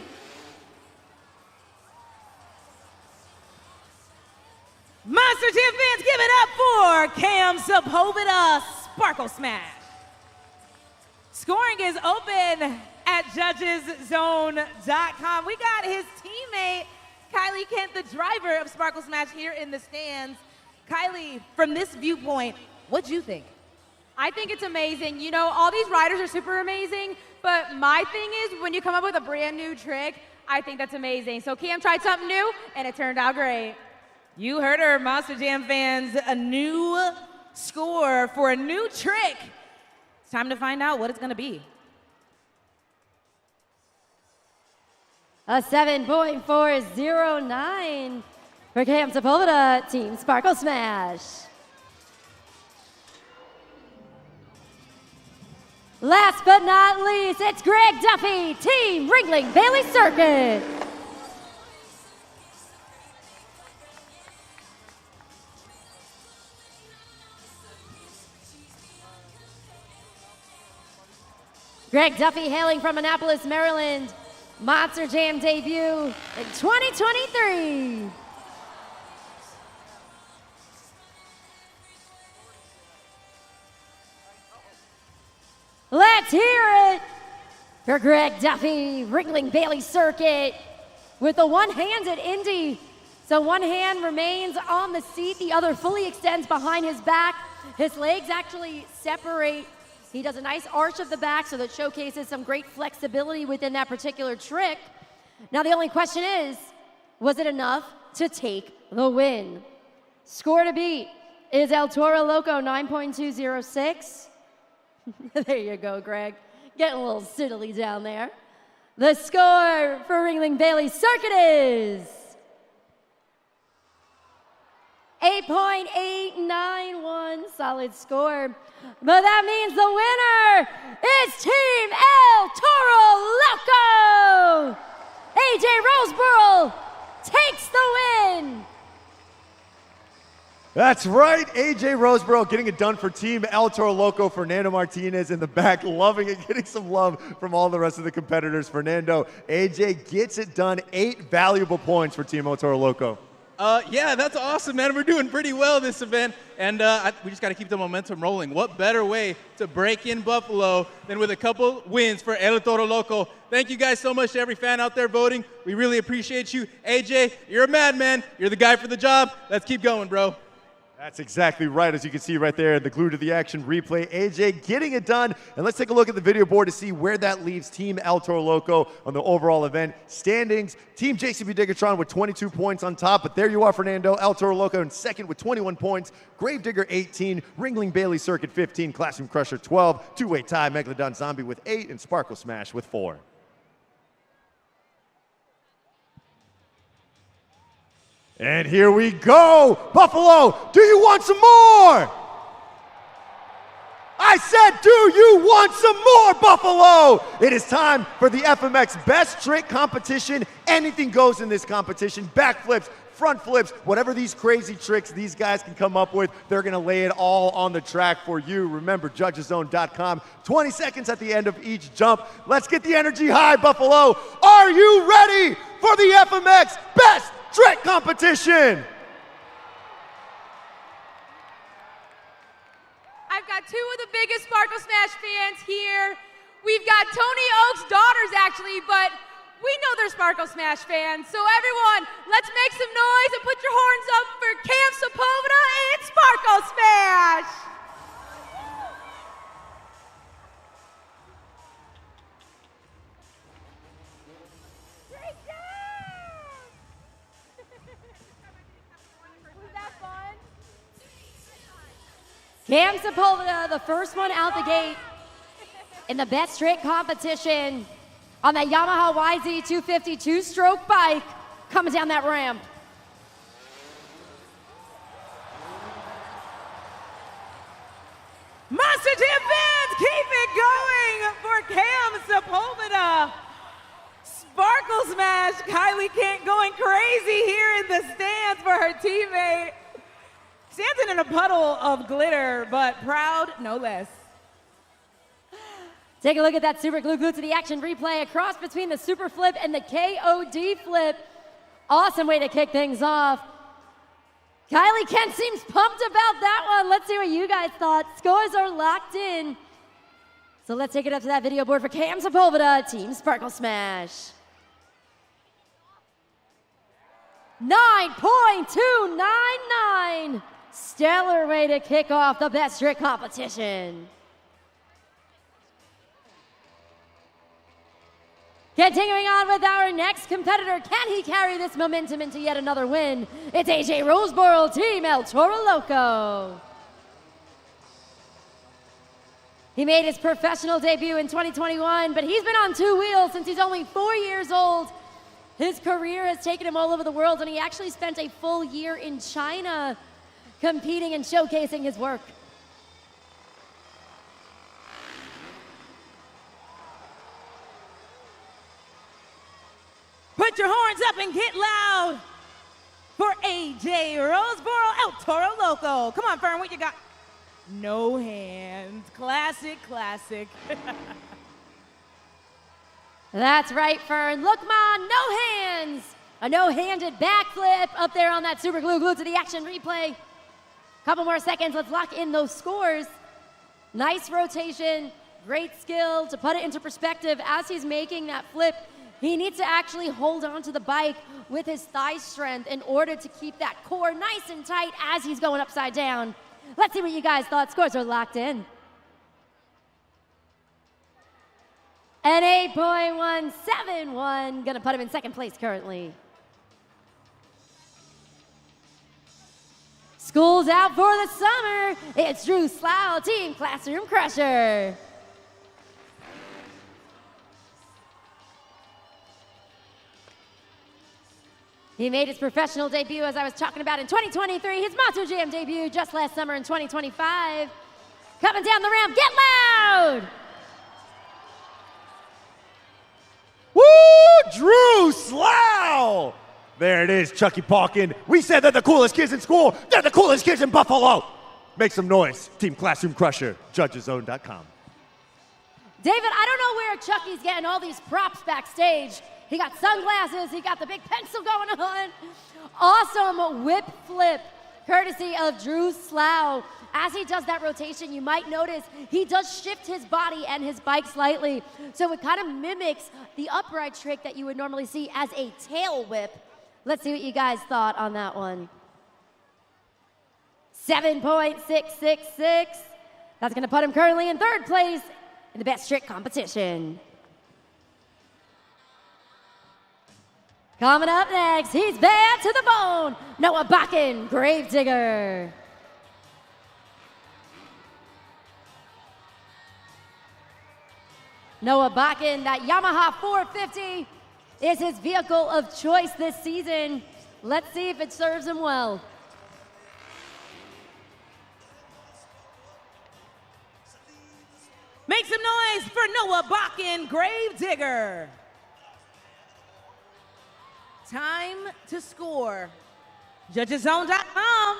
Monster Jam fans, give it up for Cam Sepulveda, Sparkle Smash. Scoring is open at judgeszone.com. We got his teammate, Kylie Kent, the driver of Sparkle Smash, here in the stands. Kylie, from this viewpoint, what'd you think? I think it's amazing. You know, all these riders are super amazing, but my thing is when you come up with a brand new trick, I think that's amazing. So Cam tried something new, and it turned out great. You heard her, Monster Jam fans, a new score for a new trick. It's time to find out what it's gonna be. A 7.409 for Cam Sepulveda, Team Sparkle Smash. Last but not least, it's Greg Duffy, Team Ringling Bailey Circuit. Greg Duffy hailing from Annapolis, Maryland. Monster Jam debut in 2023. Let's hear it for Greg Duffy, Ringling Bailey Circuit, with the one-handed Indy. So one hand remains on the seat, the other fully extends behind his back. His legs actually separate. He does a nice arch of the back so that showcases some great flexibility within that particular trick. Now the only question is, was it enough to take the win? Score to beat is El Toro Loco 9.206. There you go, Greg. Getting a little sittily down there. The score for Ringling Bailey Circuit is 8.891, solid score. But that means the winner is Team El Toro Loco. AJ Roseboro takes the win. That's right, AJ Roseboro getting it done for Team El Toro Loco. Fernando Martinez in the back, loving it, getting some love from all the rest of the competitors. Fernando, AJ gets it done, 8 valuable points for Team El Toro Loco. Yeah, that's awesome, man. We're doing pretty well this event, and we just got to keep the momentum rolling. What better way to break in Buffalo than with a couple wins for El Toro Loco? Thank you guys so much to every fan out there voting. We really appreciate you. AJ, you're a madman. You're the guy for the job. Let's keep going, bro. That's exactly right, as you can see right there, the glue to the action replay. AJ getting it done. And let's take a look at the video board to see where that leaves Team El Toro Loco on the overall event standings. Team JCB Diggertron with 22 points on top, but there you are, Fernando. El Toro Loco in second with 21 points. Gravedigger 18, Ringling Bailey Circuit 15, Classroom Crusher 12, two-way tie, Megalodon Zombie with 8, and Sparkle Smash with 4. And here we go. Buffalo, do you want some more? I said, do you want some more, Buffalo? It is time for the FMX Best Trick Competition. Anything goes in this competition. Backflips, front flips, whatever these crazy tricks these guys can come up with, they're gonna lay it all on the track for you. Remember, judgeszone.com, 20 seconds at the end of each jump. Let's get the energy high, Buffalo. Are you ready for the FMX Best Trick Competition? I've got two of the biggest Sparkle Smash fans here. We've got Tony Oak's daughters, actually, but we know they're Sparkle Smash fans. So everyone, let's make some noise and put your horns up for Cam Sepulveda and Sparkle Smash. Cam Sepulveda, the first one out the gate in the Best Trick Competition on that Yamaha YZ250 two-stroke bike coming down that ramp. Monster Jam fans, keep it going for Cam Sepulveda. Sparkle Smash, Kylie Kent going crazy here in the stands for her teammate. Standing in a puddle of glitter, but proud no less. Take a look at that super glue to the action replay, a cross between the super flip and the KOD flip. Awesome way to kick things off. Kylie Kent seems pumped about that one. Let's see what you guys thought. Scores are locked in. So let's take it up to that video board for Cam Sepulveda, Team Sparkle Smash. 9.299. Stellar way to kick off the best trick competition. Continuing on with our next competitor, can he carry this momentum into yet another win? It's AJ Roseboro, Team El Toro Loco. He made his professional debut in 2021, but he's been on two wheels since he's only 4 years old. His career has taken him all over the world, and he actually spent a full year in China competing and showcasing his work. Put your horns up and get loud for AJ Roseboro, El Toro Loco. Come on, Fern, what you got? No hands. Classic, classic. That's right, Fern. Look, man, no hands. A no-handed backflip up there on that super glue, glued to the action replay. Couple more seconds, let's lock in those scores. Nice rotation, great skill. To put it into perspective, as he's making that flip, he needs to actually hold on to the bike with his thigh strength in order to keep that core nice and tight as he's going upside down. Let's see what you guys thought. Scores are locked in. An 8.171, gonna put him in second place currently. School's out for the summer. It's Drew Slough, Team Classroom Crusher. He made his professional debut, as I was talking about, in 2023. His Monster Jam debut just last summer in 2025. Coming down the ramp, get loud! Woo! Drew Slough! There it is, Chucky Palkin. We said they're the coolest kids in school. They're the coolest kids in Buffalo. Make some noise. Team Classroom Crusher, judgeszone.com. David, I don't know where Chucky's getting all these props backstage. He got sunglasses, he got the big pencil going on. Awesome whip flip, courtesy of Drew Slough. As he does that rotation, you might notice he does shift his body and his bike slightly. So it kind of mimics the upright trick that you would normally see as a tail whip. Let's see what you guys thought on that one. 7.666. That's gonna put him currently in third place in the best trick competition. Coming up next, he's bad to the bone. Noah Bakken, Gravedigger. Noah Bakken, that Yamaha 450 is his vehicle of choice this season. Let's see if it serves him well. Make some noise for Noah Bakken, Gravedigger. Time to score. Judgeszone.com.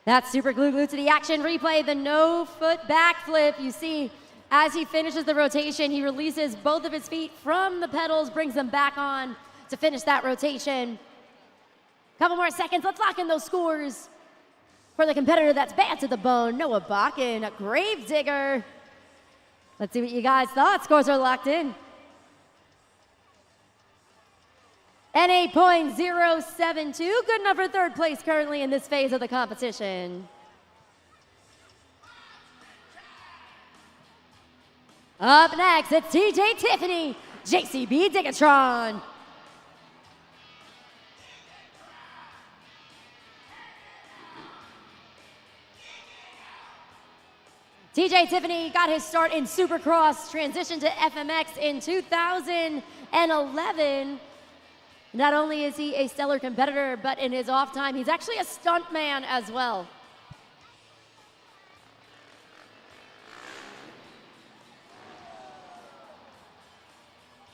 That super glue glued to the action replay, the no foot backflip. You see, as he finishes the rotation, he releases both of his feet from the pedals, brings them back on to finish that rotation. Couple more seconds, let's lock in those scores for the competitor that's bad to the bone, Noah Bakken, a Gravedigger. Let's see what you guys thought. Scores are locked in. An 8.072, good enough for third place currently in this phase of the competition. Up next, it's TJ Tiffany, JCB Digatron. TJ Tiffany got his start in Supercross, transitioned to FMX in 2011. Not only is he a stellar competitor, but in his off time, he's actually a stunt man as well.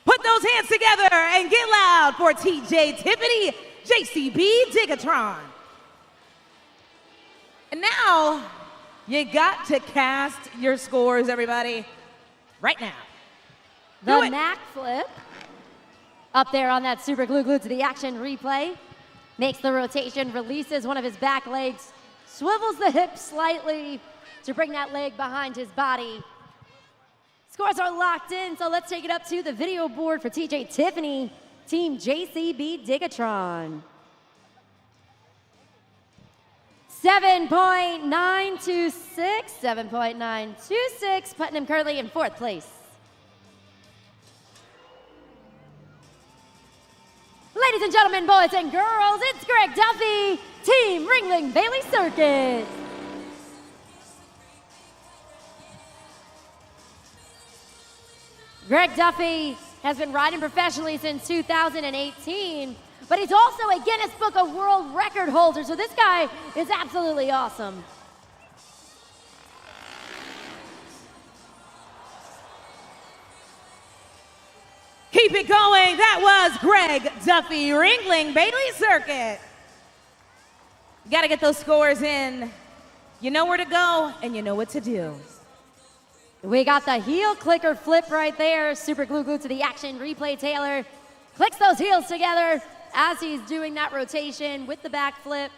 Put those hands together and get loud for TJ Tiffany, JCB Digatron. And now, you got to cast your scores, everybody, right now. The Mac flip, up there on that super glue glued to the action replay, makes the rotation, releases one of his back legs, swivels the hip slightly to bring that leg behind his body, Scores are locked in, so let's take it up to the video board for TJ Tiffany, Team JCB Digatron. 7.926, Putnam currently in 4th place. Ladies and gentlemen, boys and girls, it's Greg Duffy, Team Ringling Bailey Circuit. Greg Duffy has been riding professionally since 2018, but he's also a Guinness Book of World Record holder, so this guy is absolutely awesome. Keep it going. That was Greg Duffy, Ringling Bailey Circuit. You got to get those scores in. You know where to go, and you know what to do. We got the heel clicker flip right there. Super glue to the action. Replay Taylor clicks those heels together as he's doing that rotation with the back flip.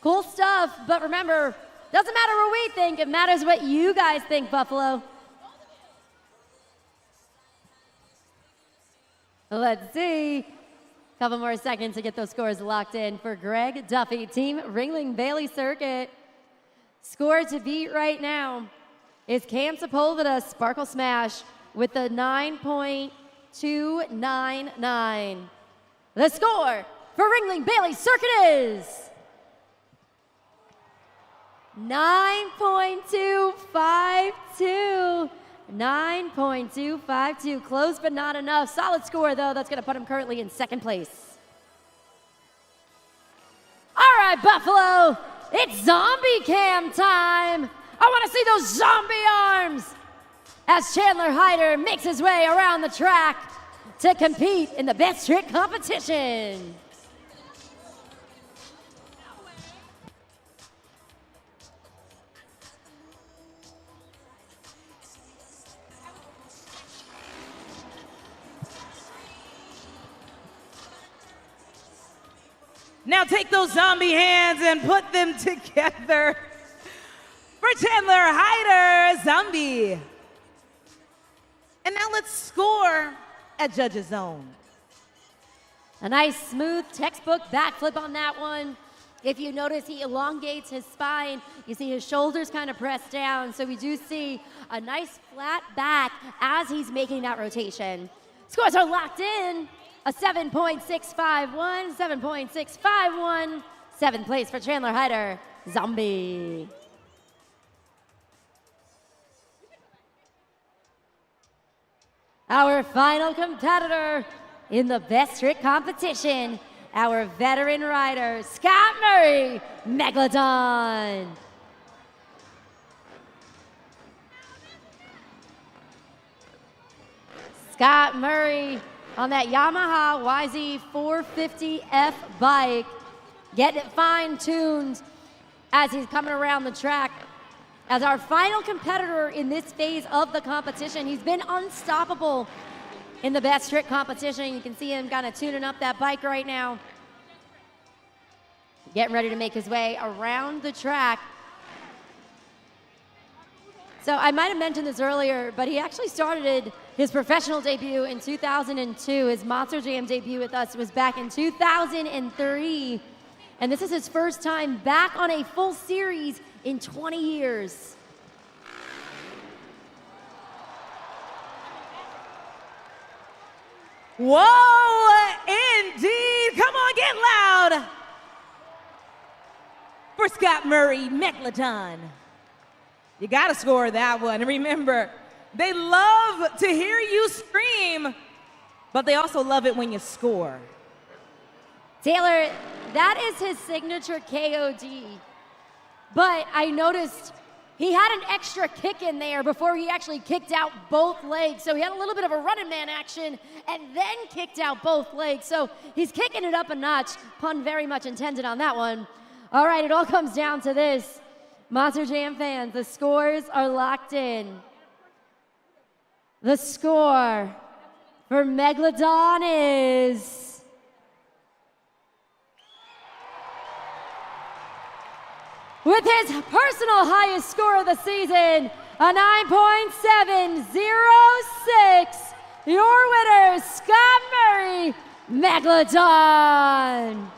Cool stuff, but remember, doesn't matter what we think, it matters what you guys think, Buffalo. Let's see. Couple more seconds to get those scores locked in for Greg Duffy, Team Ringling Bailey Circuit. Score to beat right now is Cam Sepulveda Sparkle Smash with the 9.299. The score for Ringling Bailey Circuit is 9.252. 9.252. Close but not enough. Solid score though. That's going to put him currently in 2nd place. All right, Buffalo. It's zombie cam time. I want to see those zombie arms as Chandler Hyder makes his way around the track to compete in the best trick competition. Now take those zombie hands and put them together for Chandler Hyder, zombie. And now let's score at Judge's Zone. A nice smooth textbook backflip on that one. If you notice, he elongates his spine. You see his shoulders kind of pressed down. So we do see a nice flat back as he's making that rotation. Scores are locked in. A 7.651, 7.651. 7th place for Chandler Hyder, zombie. Our final competitor in the best trick competition, our veteran rider, Scott Murray, Megalodon. Scott Murray on that Yamaha YZ450F bike, getting it fine-tuned as he's coming around the track. As our final competitor in this phase of the competition, he's been unstoppable in the best trick competition. You can see him kind of tuning up that bike right now. Getting ready to make his way around the track. So I might have mentioned this earlier, but he actually started his professional debut in 2002. His Monster Jam debut with us was back in 2003. And this is his first time back on a full series in 20 years. Whoa, indeed. Come on, get loud for Scott Murray, Megalodon. You got to score that one. And remember, they love to hear you scream, but they also love it when you score. Taylor, that is his signature KOD. But I noticed he had an extra kick in there before he actually kicked out both legs. So he had a little bit of a running man action and then kicked out both legs. So he's kicking it up a notch. Pun very much intended on that one. All right, it all comes down to this. Monster Jam fans, the scores are locked in. The score for Megalodon is with his personal highest score of the season, a 9.706. Your winner, Scott Murray, Megalodon.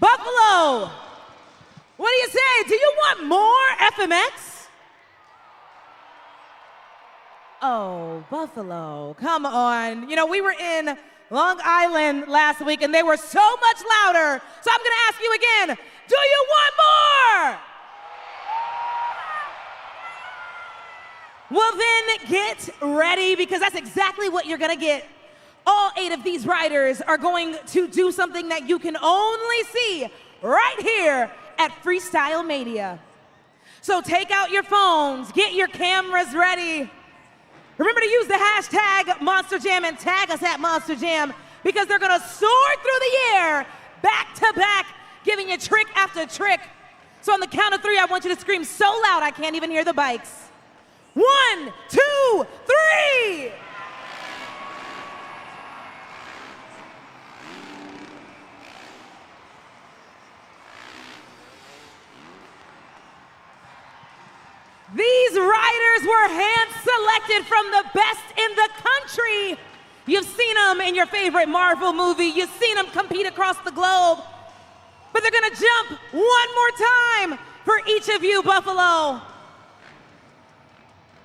Buffalo, what do you say? Do you want more FMX? Oh, Buffalo, come on. You know, we were in Long Island last week and they were so much louder. So I'm gonna ask you again, do you want more? Well then, get ready because that's exactly what you're gonna get. All 8 of these riders are going to do something that you can only see right here at Freestyle Mania. So take out your phones, get your cameras ready. Remember to use the hashtag Monster Jam and tag us at Monster Jam because they're gonna soar through the air back to back, giving you trick after trick. So on the count of 3, I want you to scream so loud I can't even hear the bikes. 1, 2, 3! These riders were hand-selected from the best in the country. You've seen them in your favorite Marvel movie. You've seen them compete across the globe. But they're gonna jump one more time for each of you, Buffalo.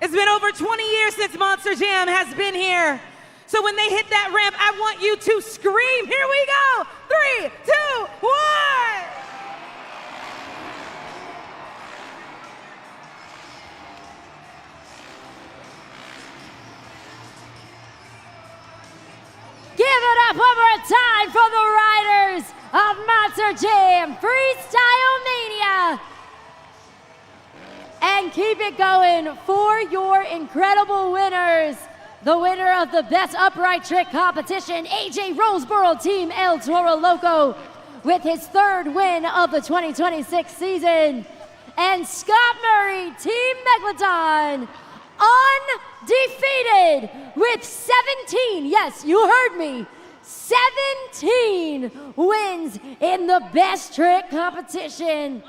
It's been over 20 years since Monster Jam has been here. So when they hit that ramp, I want you to scream. Here we go. 3, 2, 1. Give it up one more time for the riders of Monster Jam Freestyle Mania. And keep it going for your incredible winners. The winner of the Best Upright Trick Competition, AJ Roseboro, Team El Toro Loco, with his 3rd win of the 2026 season. And Scott Murray, Team Megalodon, undefeated with 17, yes, you heard me, 17 wins in the Best Trick Competition.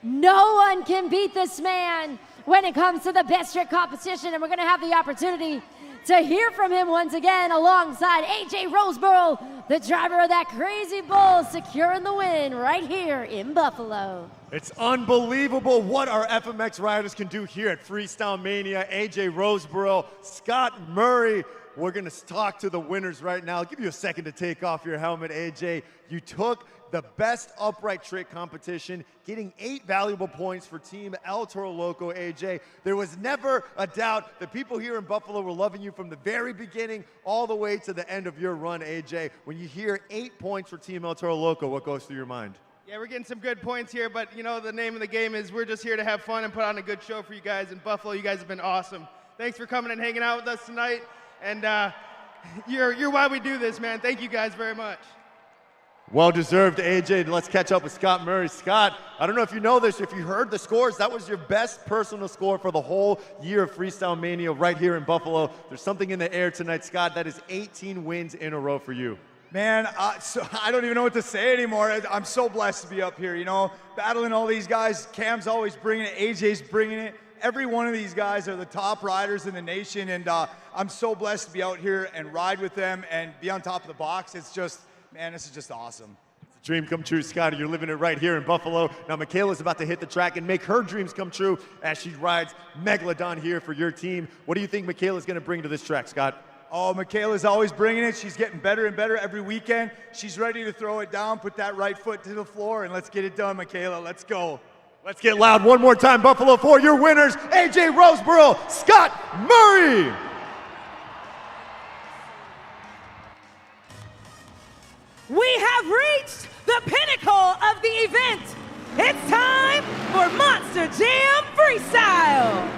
No one can beat this man when it comes to the Best Trick Competition, and we're gonna have the opportunity to hear from him once again alongside AJ Roseboro, the driver of that crazy bull, securing the win right here in Buffalo. It's unbelievable what our FMX riders can do here at Freestyle Mania. AJ Roseboro, Scott Murray. We're gonna talk to the winners right now. I'll give you a second to take off your helmet, AJ. You took the Best Upright Trick Competition, getting 8 valuable points for Team El Toro Loco, AJ. There was never a doubt the people here in Buffalo were loving you from the very beginning all the way to the end of your run, AJ. When you hear 8 points for Team El Toro Loco, what goes through your mind? Yeah, we're getting some good points here, but you know, the name of the game is we're just here to have fun and put on a good show for you guys in Buffalo. You guys have been awesome. Thanks for coming and hanging out with us tonight, and you're why we do this, man. Thank you guys very much. Well deserved, AJ. Let's catch up with Scott Murray. Scott, I don't know if you know this, if you heard the scores, that was your best personal score for the whole year of Freestyle Mania right here in Buffalo. There's something in the air tonight, Scott. That is 18 wins in a row for you. Man, so I don't even know what to say anymore. I'm so blessed to be up here, you know, battling all these guys. Cam's always bringing it, AJ's bringing it. Every one of these guys are the top riders in the nation, and I'm so blessed to be out here and ride with them and be on top of the box. It's just, man, this is just awesome. It's a dream come true, Scotty. You're living it right here in Buffalo. Now, Michaela's about to hit the track and make her dreams come true as she rides Megalodon here for your team. What do you think Michaela's going to bring to this track, Scott? Oh, Michaela's always bringing it. She's getting better and better every weekend. She's ready to throw it down, put that right foot to the floor, and let's get it done, Michaela. Let's go. Let's get loud one more time, Buffalo, for your winners, AJ Roseboro, Scott Murray. We have reached the pinnacle of the event. It's time for Monster Jam Freestyle.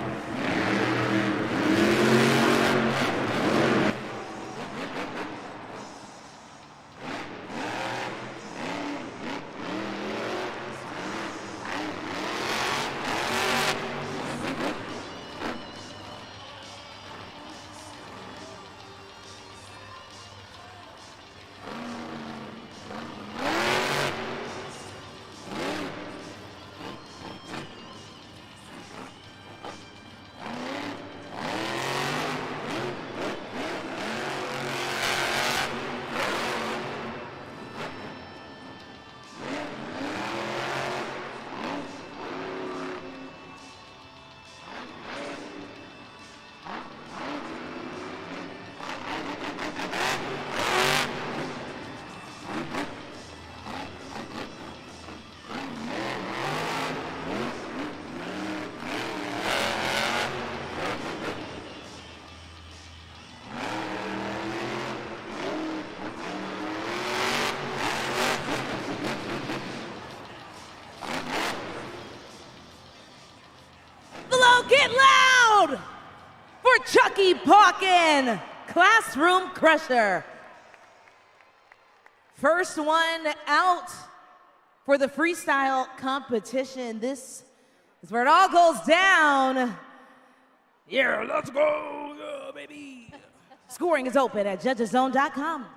Chucky Pawkin, Classroom Crusher. First one out for the freestyle competition. This is where it all goes down. Yeah, let's go, baby. Scoring is open at judgeszone.com.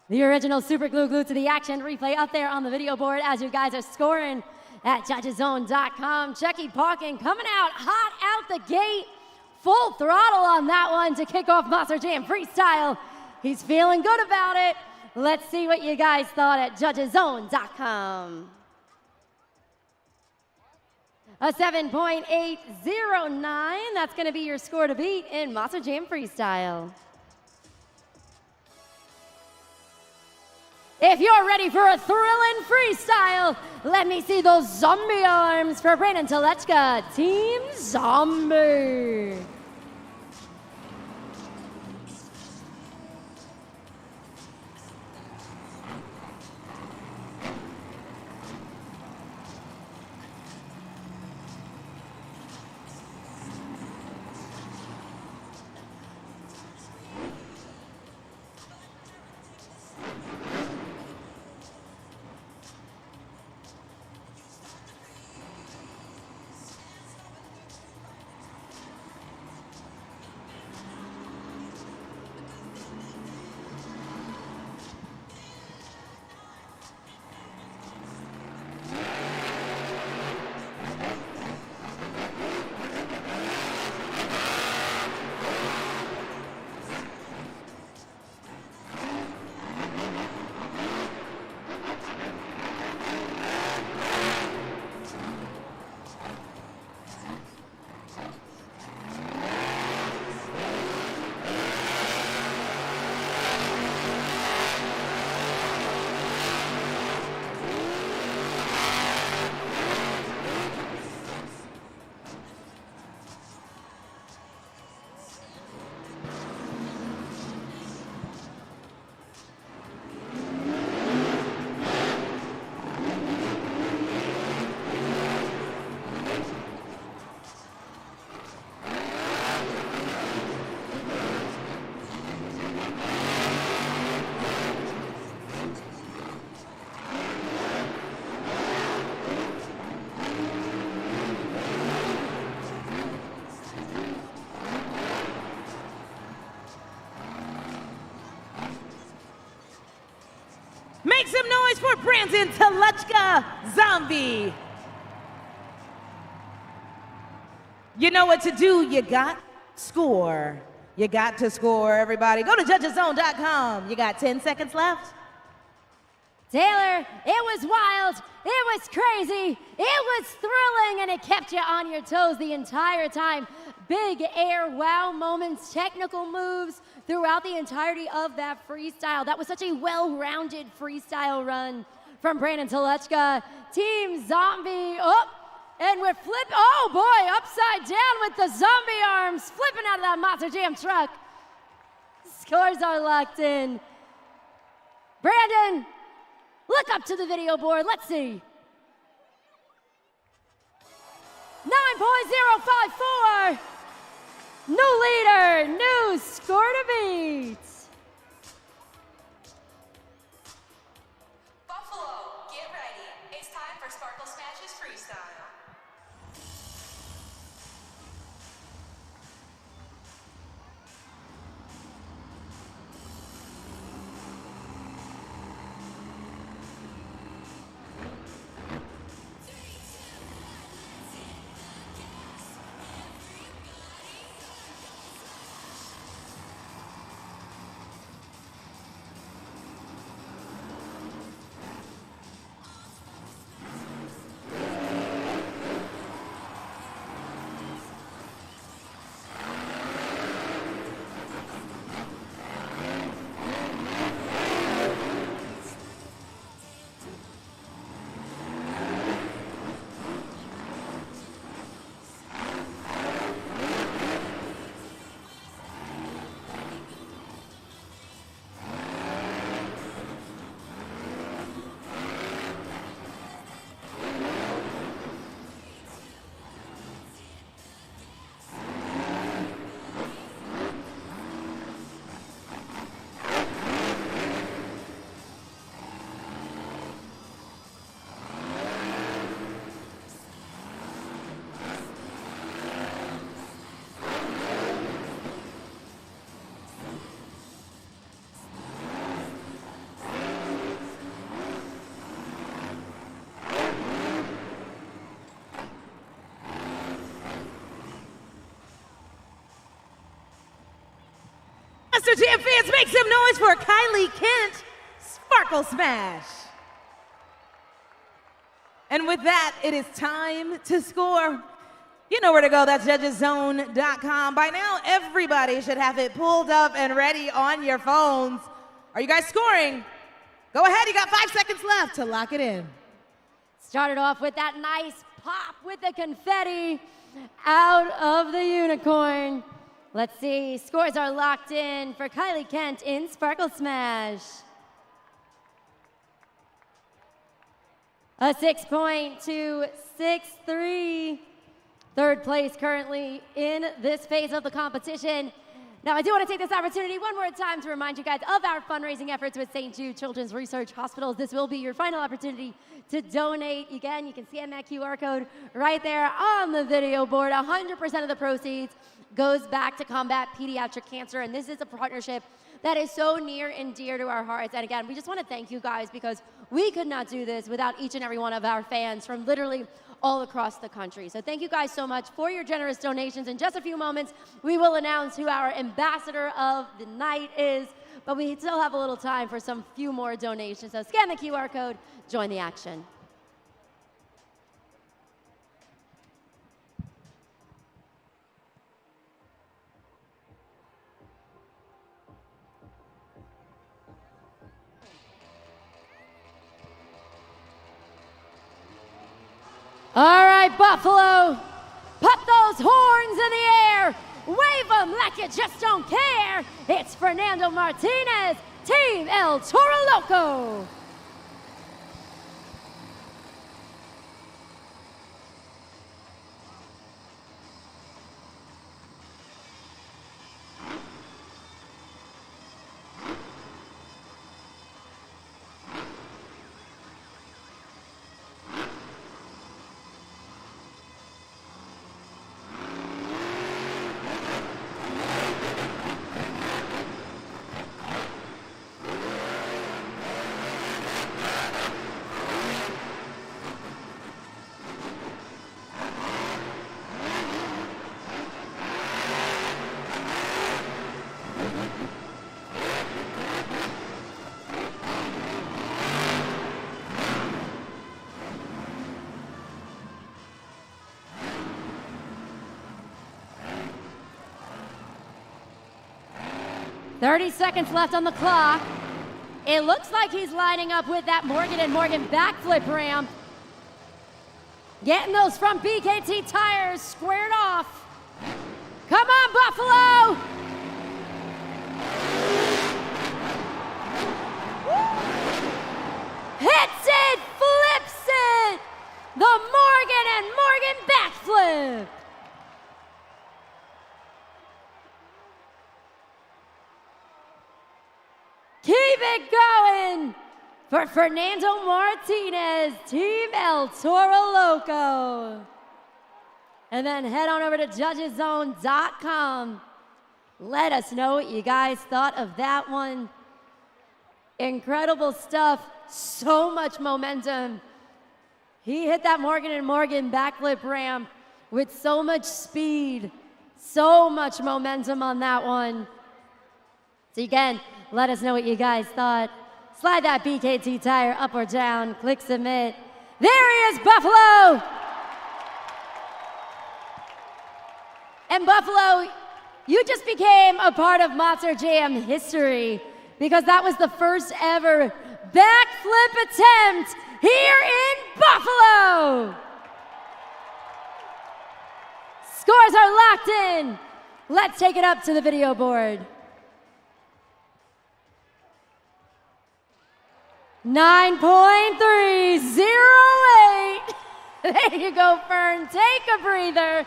The original super glue glued to the action replay up there on the video board as you guys are scoring at judgeszone.com. Chucky Pawkin coming out hot out the gate. Full throttle on that one to kick off Monster Jam Freestyle. He's feeling good about it. Let's see what you guys thought at judgeszone.com. A 7.809, that's gonna be your score to beat in Monster Jam Freestyle. If you're ready for a thrilling freestyle, let me see those zombie arms for Brandon Telechka, Team Zombie. Make some noise for Brandon Telechka, Zombie. You know what to do, you got score. You got to score, everybody. Go to judgeszone.com. You got 10 seconds left. Taylor, it was wild, it was crazy, it was thrilling, and it kept you on your toes the entire time. Big air wow moments, technical moves throughout the entirety of that freestyle. That was such a well-rounded freestyle run from Brandon Telechka. Team Zombie, and we're oh boy, upside down with the zombie arms, flipping out of that Monster Jam truck. Scores are locked in. Brandon, look up to the video board, let's see. 9.054. New leader, new score to beat. Buffalo, get ready. It's time for Sparkle Smash's Freestyle. Monster Jam fans, make some noise for Kylie Kent, Sparkle Smash. And with that, it is time to score. You know where to go, that's judgeszone.com. By now, everybody should have it pulled up and ready on your phones. Are you guys scoring? Go ahead, you got 5 seconds left to lock it in. Started off with that nice pop with the confetti out of the unicorn. Let's see, scores are locked in for Kylie Kent in Sparkle Smash. A 6.263. Third place currently in this phase of the competition. Now, I do want to take this opportunity one more time to remind you guys of our fundraising efforts with St. Jude Children's Research Hospitals. This will be your final opportunity to donate. Again, you can scan that QR code right there on the video board. 100% of the proceeds goes back to combat pediatric cancer, and this is a partnership that is so near and dear to our hearts. And again, we just want to thank you guys because we could not do this without each and every one of our fans from literally all across the country. So thank you guys so much for your generous donations. In just a few moments, we will announce who our ambassador of the night is, but we still have a little time for some few more donations. So scan the QR code, join the action. All right, Buffalo, put those horns in the air, wave them like you just don't care. It's Fernando Martinez, Team El Toro Loco. .30 seconds left on the clock. It looks like he's lining up with that Morgan & Morgan backflip ramp. Getting those front BKT tires squared off. Come on, Buffalo! Hits it, flips it! The Morgan & Morgan backflip! Keep it going for Fernando Martinez, Team El Toro Loco. And then head on over to judgeszone.com. Let us know what you guys thought of that one. Incredible stuff, so much momentum. He hit that Morgan & Morgan backflip ramp with so much speed, so much momentum on that one. So again, let us know what you guys thought. Slide that BKT tire up or down, click submit. There he is, Buffalo! And Buffalo, you just became a part of Monster Jam history because that was the first ever backflip attempt here in Buffalo. Scores are locked in. Let's take it up to the video board. 9.308. There you go, Fern. Take a breather.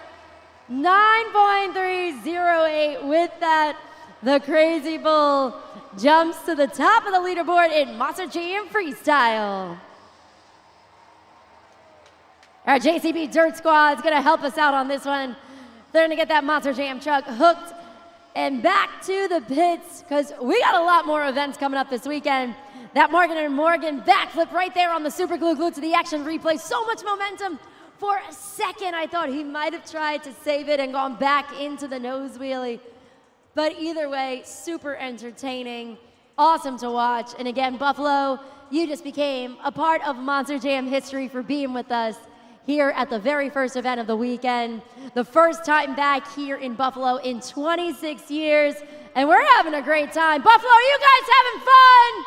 9.308 with that. The Crazy Bull jumps to the top of the leaderboard in Monster Jam Freestyle. Our JCB Dirt Squad is going to help us out on this one. They're going to get that Monster Jam truck hooked and back to the pits because we got a lot more events coming up this weekend. That Morgan & Morgan backflip right there on the super glue to the action replay. So much momentum. For a second, I thought he might have tried to save it and gone back into the nose wheelie. But either way, super entertaining, awesome to watch. And again, Buffalo, you just became a part of Monster Jam history for being with us here at the very first event of the weekend. The first time back here in Buffalo in 26 years, and we're having a great time. Buffalo, are you guys having fun?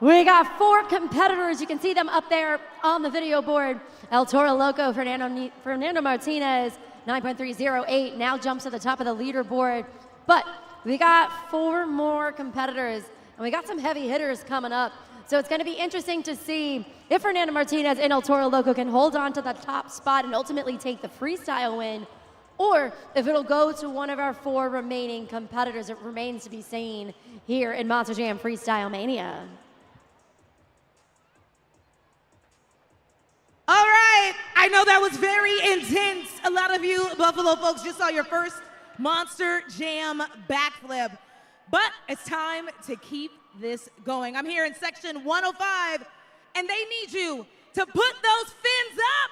We got 4 competitors. You can see them up there on the video board. El Toro Loco, Fernando Martinez, 9.308, now jumps to the top of the leaderboard. But we got 4 more competitors, and we got some heavy hitters coming up. So it's going to be interesting to see if Fernando Martinez and El Toro Loco can hold on to the top spot and ultimately take the freestyle win, or if it'll go to one of our 4 remaining competitors. It remains to be seen here in Monster Jam Freestyle Mania. All right, I know that was very intense. A lot of you Buffalo folks just saw your first Monster Jam backflip, but it's time to keep this going. I'm here in section 105, and they need you to put those fins up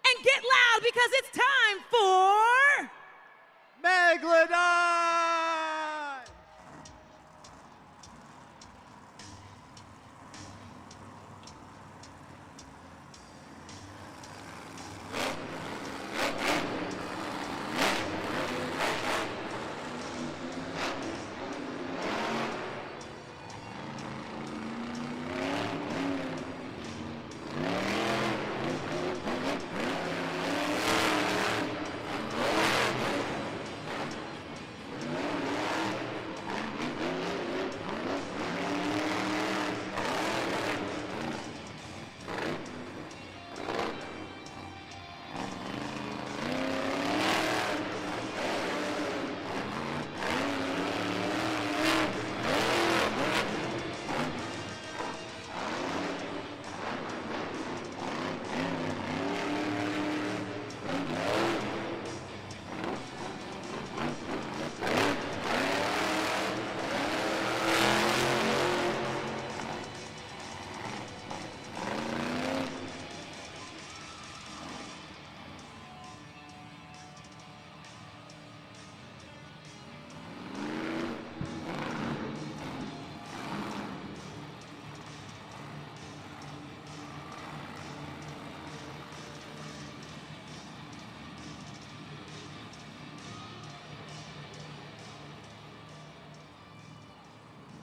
and get loud because it's time for Megalodon!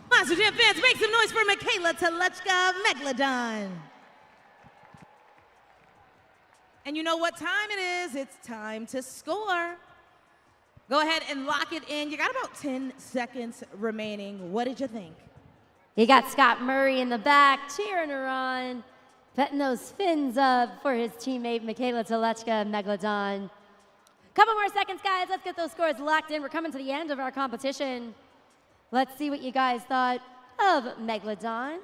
Monster Jam fans, make some noise for Michaela Telechka Megalodon. And you know what time it is? It's time to score. Go ahead and lock it in. You got about 10 seconds remaining. What did you think? You got Scott Murray in the back, cheering her on, petting those fins up for his teammate, Michaela Telechka Megalodon. Couple more seconds, guys. Let's get those scores locked in. We're coming to the end of our competition. Let's see what you guys thought of Megalodon.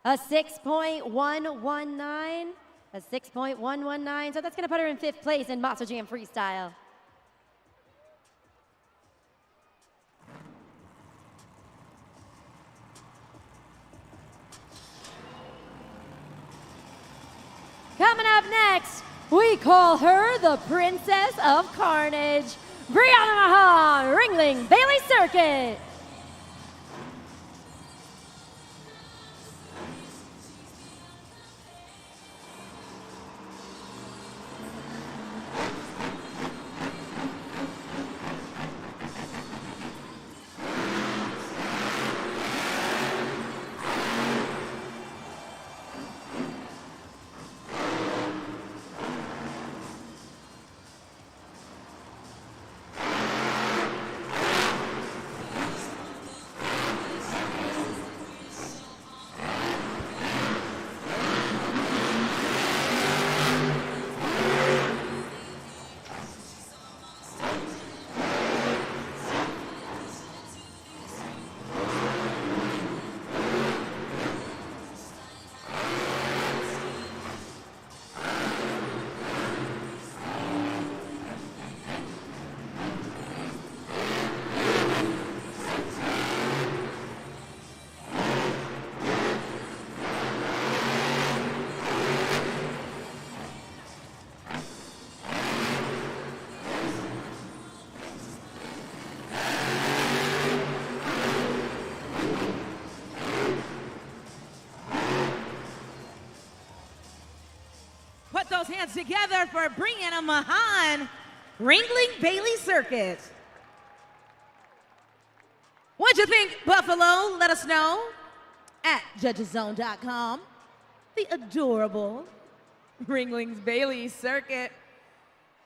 A 6.119. A 6.119. So that's going to put her in 5th place in Monster Jam Freestyle. Coming up next, we call her the Princess of Carnage, Brianna Mahan, Ringling Bailey Circuit. those hands together for Brianna Mahan, Ringling Bailey Circuit. What'd you think, Buffalo? Let us know at judgeszone.com. The adorable Ringling's Bailey Circuit.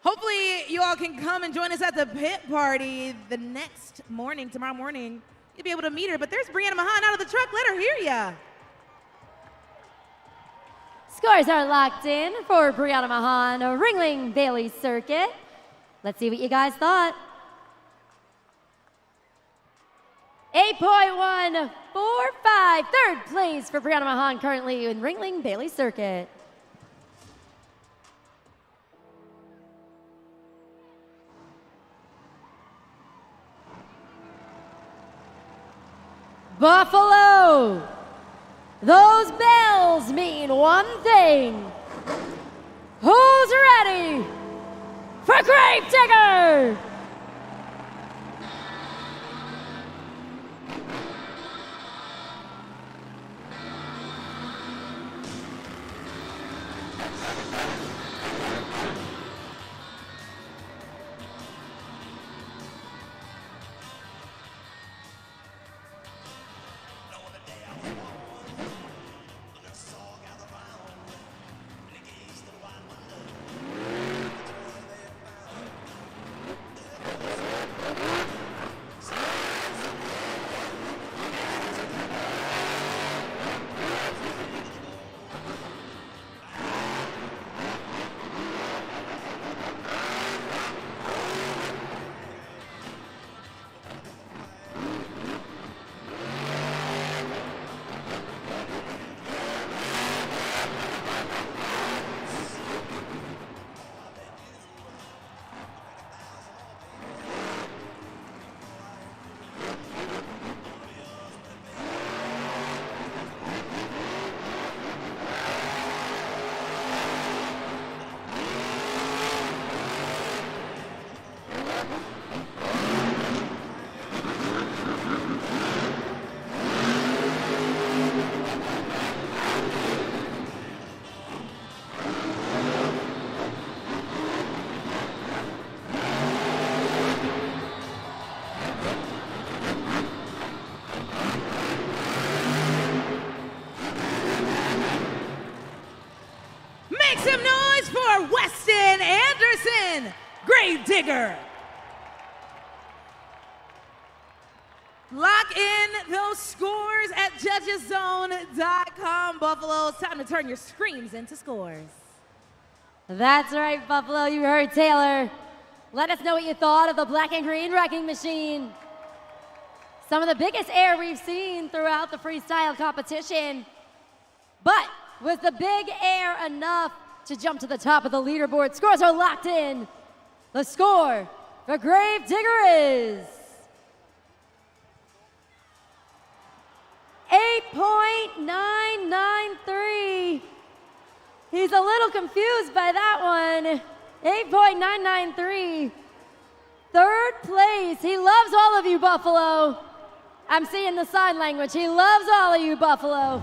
Hopefully you all can come and join us at the pit party the next morning, tomorrow morning. You'll be able to meet her, but there's Brianna Mahan out of the truck. Let her hear ya. Scores are locked in for Brianna Mahan, Ringling Bailey Circuit. Let's see what you guys thought. 8.145, third place for Brianna Mahan, currently in Ringling Bailey Circuit. Buffalo, those bells mean one thing. Who's ready for Gravedigger? Make some noise for Weston Anderson, Gravedigger. Lock in those scores at judgeszone.com, Buffalo. It's time to turn your screams into scores. That's right, Buffalo. You heard Taylor. Let us know what you thought of the black and green wrecking machine. Some of the biggest air we've seen throughout the freestyle competition. But was the big air enough to jump to the top of the leaderboard? Scores are locked in. The score for Gravedigger is 8.993. He's a little confused by that one. 8.993. Third place. He loves all of you, Buffalo. I'm seeing the sign language. He loves all of you, Buffalo.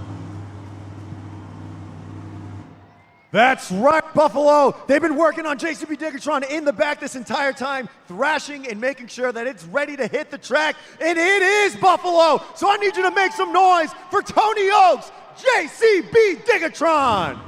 That's right, Buffalo. They've been working on JCB Diggertron in the back this entire time, thrashing and making sure that it's ready to hit the track, and it is, Buffalo. So I need you to make some noise for Tony Oaks, JCB Diggertron.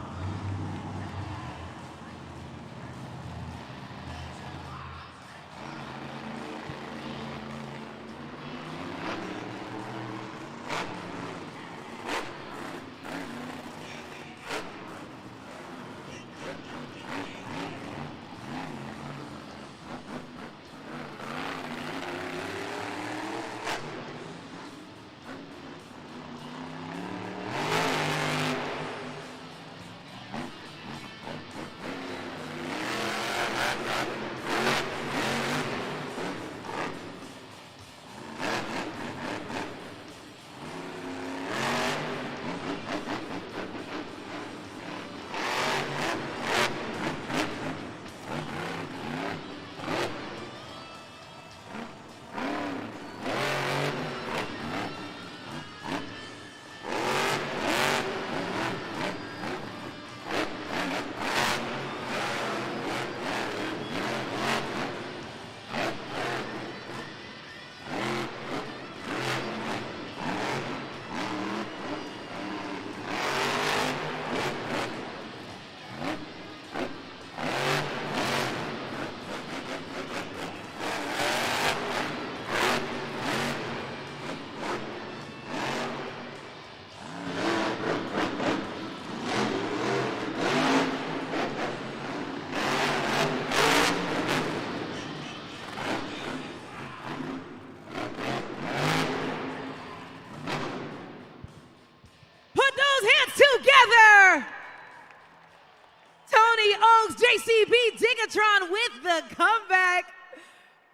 Tigatron with the comeback.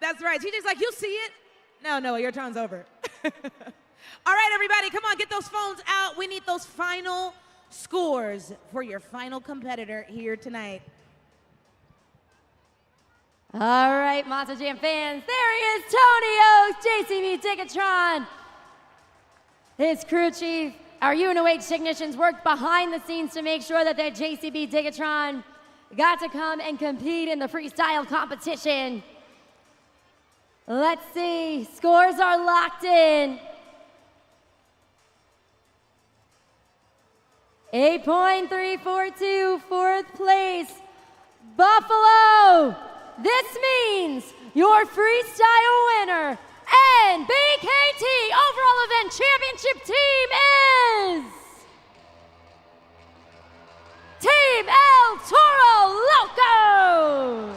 That's right. TJ's like, you'll see it. No, your turn's over. All right, everybody, come on, get those phones out. We need those final scores for your final competitor here tonight. All right, Monster Jam fans, there he is, Tony Oaks, JCB Tigatron. His crew chief, our UNOH technicians worked behind the scenes to make sure that their JCB Tigatron got to come and compete in the freestyle competition. Let's see, scores are locked in. 8.342, fourth place, Buffalo. This means your freestyle winner and BKT Overall Event Championship team is Team El Toro Loco.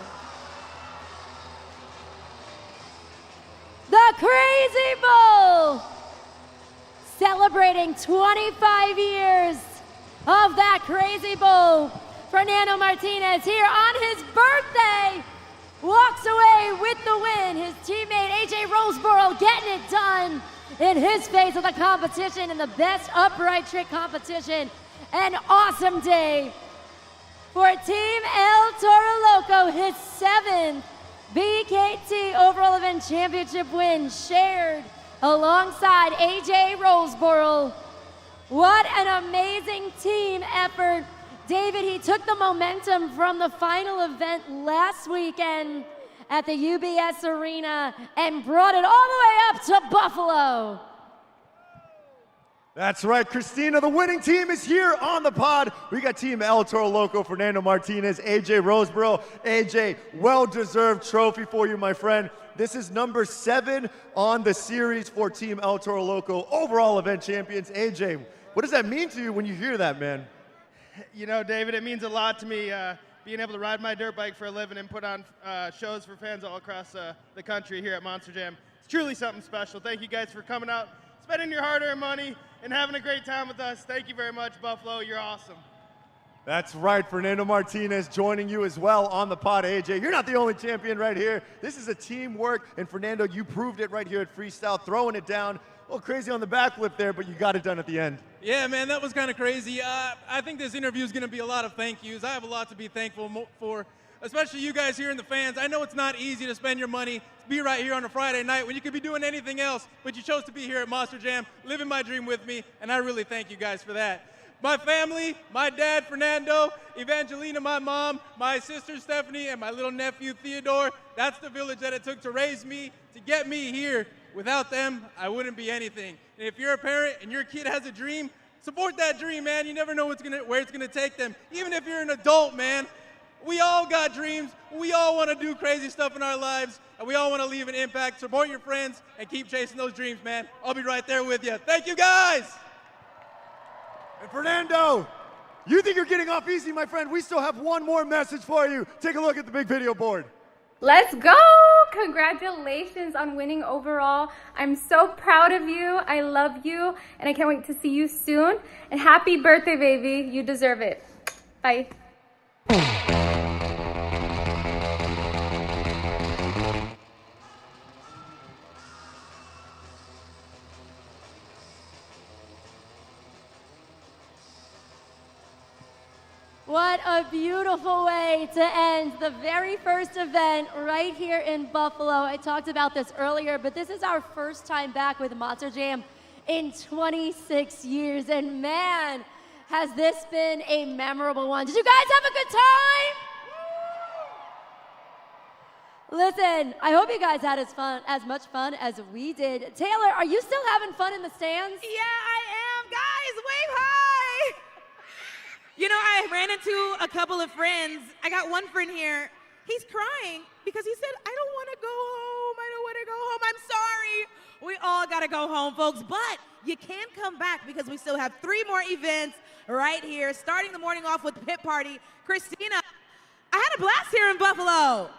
The Crazy Bull, celebrating 25 years of that Crazy Bull. Fernando Martinez here on his birthday walks away with the win. His teammate AJ Roseboro getting it done in his phase of the competition in the best upright trick competition. An awesome day for Team El Toro Loco, his 7th BKT Overall Event Championship win, shared alongside AJ Roseboro. What an amazing team effort. David, he took the momentum from the final event last weekend at the UBS Arena and brought it all the way up to Buffalo. That's right, Christina. The winning team is here on the pod. We got Team El Toro Loco, Fernando Martinez, AJ Roseboro. AJ, well-deserved trophy for you, my friend. This is number 7 on the series for Team El Toro Loco, overall event champions. AJ, what does that mean to you when you hear that, man? You know, David, it means a lot to me being able to ride my dirt bike for a living and put on shows for fans all across the country here at Monster Jam. It's truly something special. Thank you guys for coming out, spending your hard-earned money, and having a great time with us. Thank you very much, Buffalo. You're awesome. That's right, Fernando Martinez joining you as well on the pod. AJ, you're not the only champion right here. This is a teamwork, and Fernando, you proved it right here at Freestyle, throwing it down. A little crazy on the backflip there, but you got it done at the end. Yeah, man, that was kind of crazy. I think this interview is going to be a lot of thank yous. I have a lot to be thankful for, especially you guys here in the fans. I know it's not easy to spend your money, to be right here on a Friday night when you could be doing anything else, but you chose to be here at Monster Jam, living my dream with me, and I really thank you guys for that. My family, my dad, Fernando, Evangelina, my mom, my sister, Stephanie, and my little nephew, Theodore, that's the village that it took to raise me, to get me here. Without them, I wouldn't be anything. And if you're a parent and your kid has a dream, support that dream, man. You never know where it's gonna take them. Even if you're an adult, man, we all got dreams. We all wanna do crazy stuff in our lives, and we all wanna leave an impact. Support your friends and keep chasing those dreams, man. I'll be right there with you. Thank you, guys. And Fernando, you think you're getting off easy, my friend? We still have one more message for you. Take a look at the big video board. Let's go! Congratulations on winning overall. I'm so proud of you. I love you, and I can't wait to see you soon. And happy birthday, baby. You deserve it. Bye. What a beautiful way to end the very first event right here in Buffalo. I talked about this earlier, but this is our first time back with Monster Jam in 26 years. And man, has this been a memorable one. Did you guys have a good time? Listen, I hope you guys had as much fun as we did. Taylor, are you still having fun in the stands? Yeah, I am. Guys, wave high! You know, I ran into a couple of friends. I got one friend here. He's crying because he said, I don't want to go home. I don't want to go home. I'm sorry. We all got to go home, folks. But you can come back because we still have 3 more events right here, starting the morning off with the pit party. Christina, I had a blast here in Buffalo.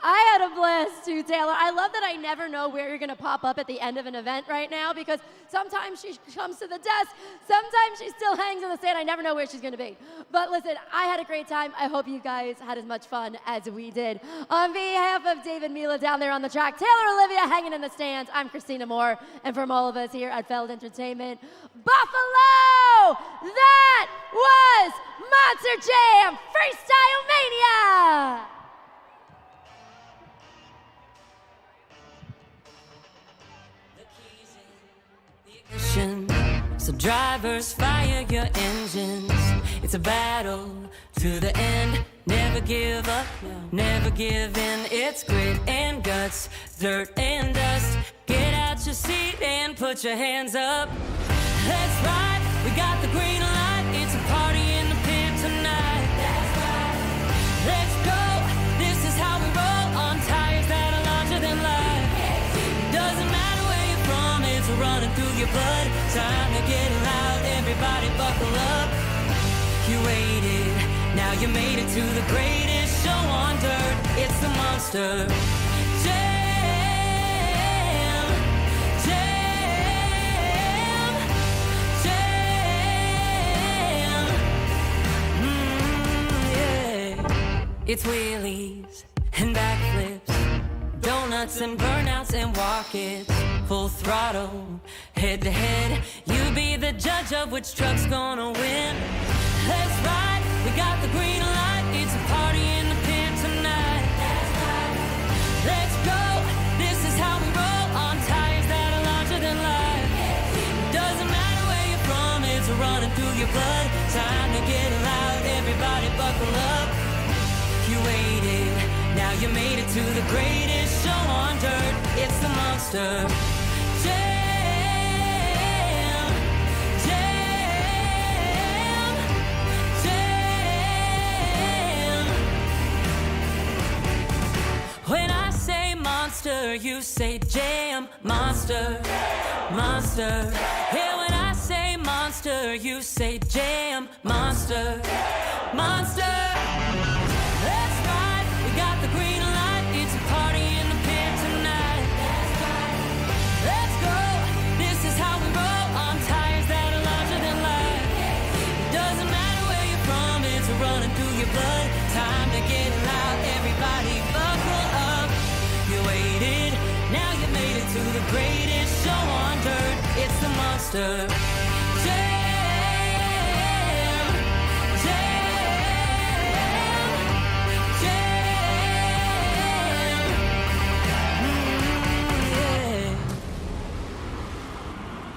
I had a blast too, Taylor. I love that I never know where you're gonna pop up at the end of an event right now because sometimes she comes to the desk, sometimes she still hangs in the stand. I never know where she's gonna be. But listen, I had a great time. I hope you guys had as much fun as we did. On behalf of David Mila down there on the track, Taylor Olivia hanging in the stands, I'm Christina Moore, and from all of us here at Feld Entertainment, Buffalo! That was Monster Jam Freestyle Mania! So drivers, fire your engines. It's a battle to the end. Never give up, never give in. It's grit and guts, dirt and dust. Get out your seat and put your hands up. That's right, we got the green light. It's a party in the pit tonight. That's right, let's go. This is how we roll on tires that are larger than life. Doesn't matter where you're from, it's running through your blood. Time to get loud, everybody buckle up. You waited, now you made it to the greatest show on dirt. It's the Monster Jam, Jam, Jam. Yeah. It's wheelies and backflips, donuts and burnouts and walk-its. Full throttle, head to head. You be the judge of which truck's gonna win. That's right, we got the green light. It's a party in the pit tonight. That's right, let's go. This is how we roll on tires that are larger than life. Doesn't matter where you're from, it's running through your blood. Time to get loud, everybody buckle up. You waited, now you made it to the greatest show on dirt. It's the Monster Jam, Jam, Jam. When I say monster, you say jam. Monster, monster. Yeah, when I say monster, you say jam. Monster, monster. That's right, we got the green light. It's a party in the pit tonight. That's right, let's go. This is how we roll on tires that are larger than life. Doesn't matter where you're from, it's running through your blood. Time to get loud, everybody buckle up. You waited, now you made it to the greatest show on dirt. It's the Monster Jam.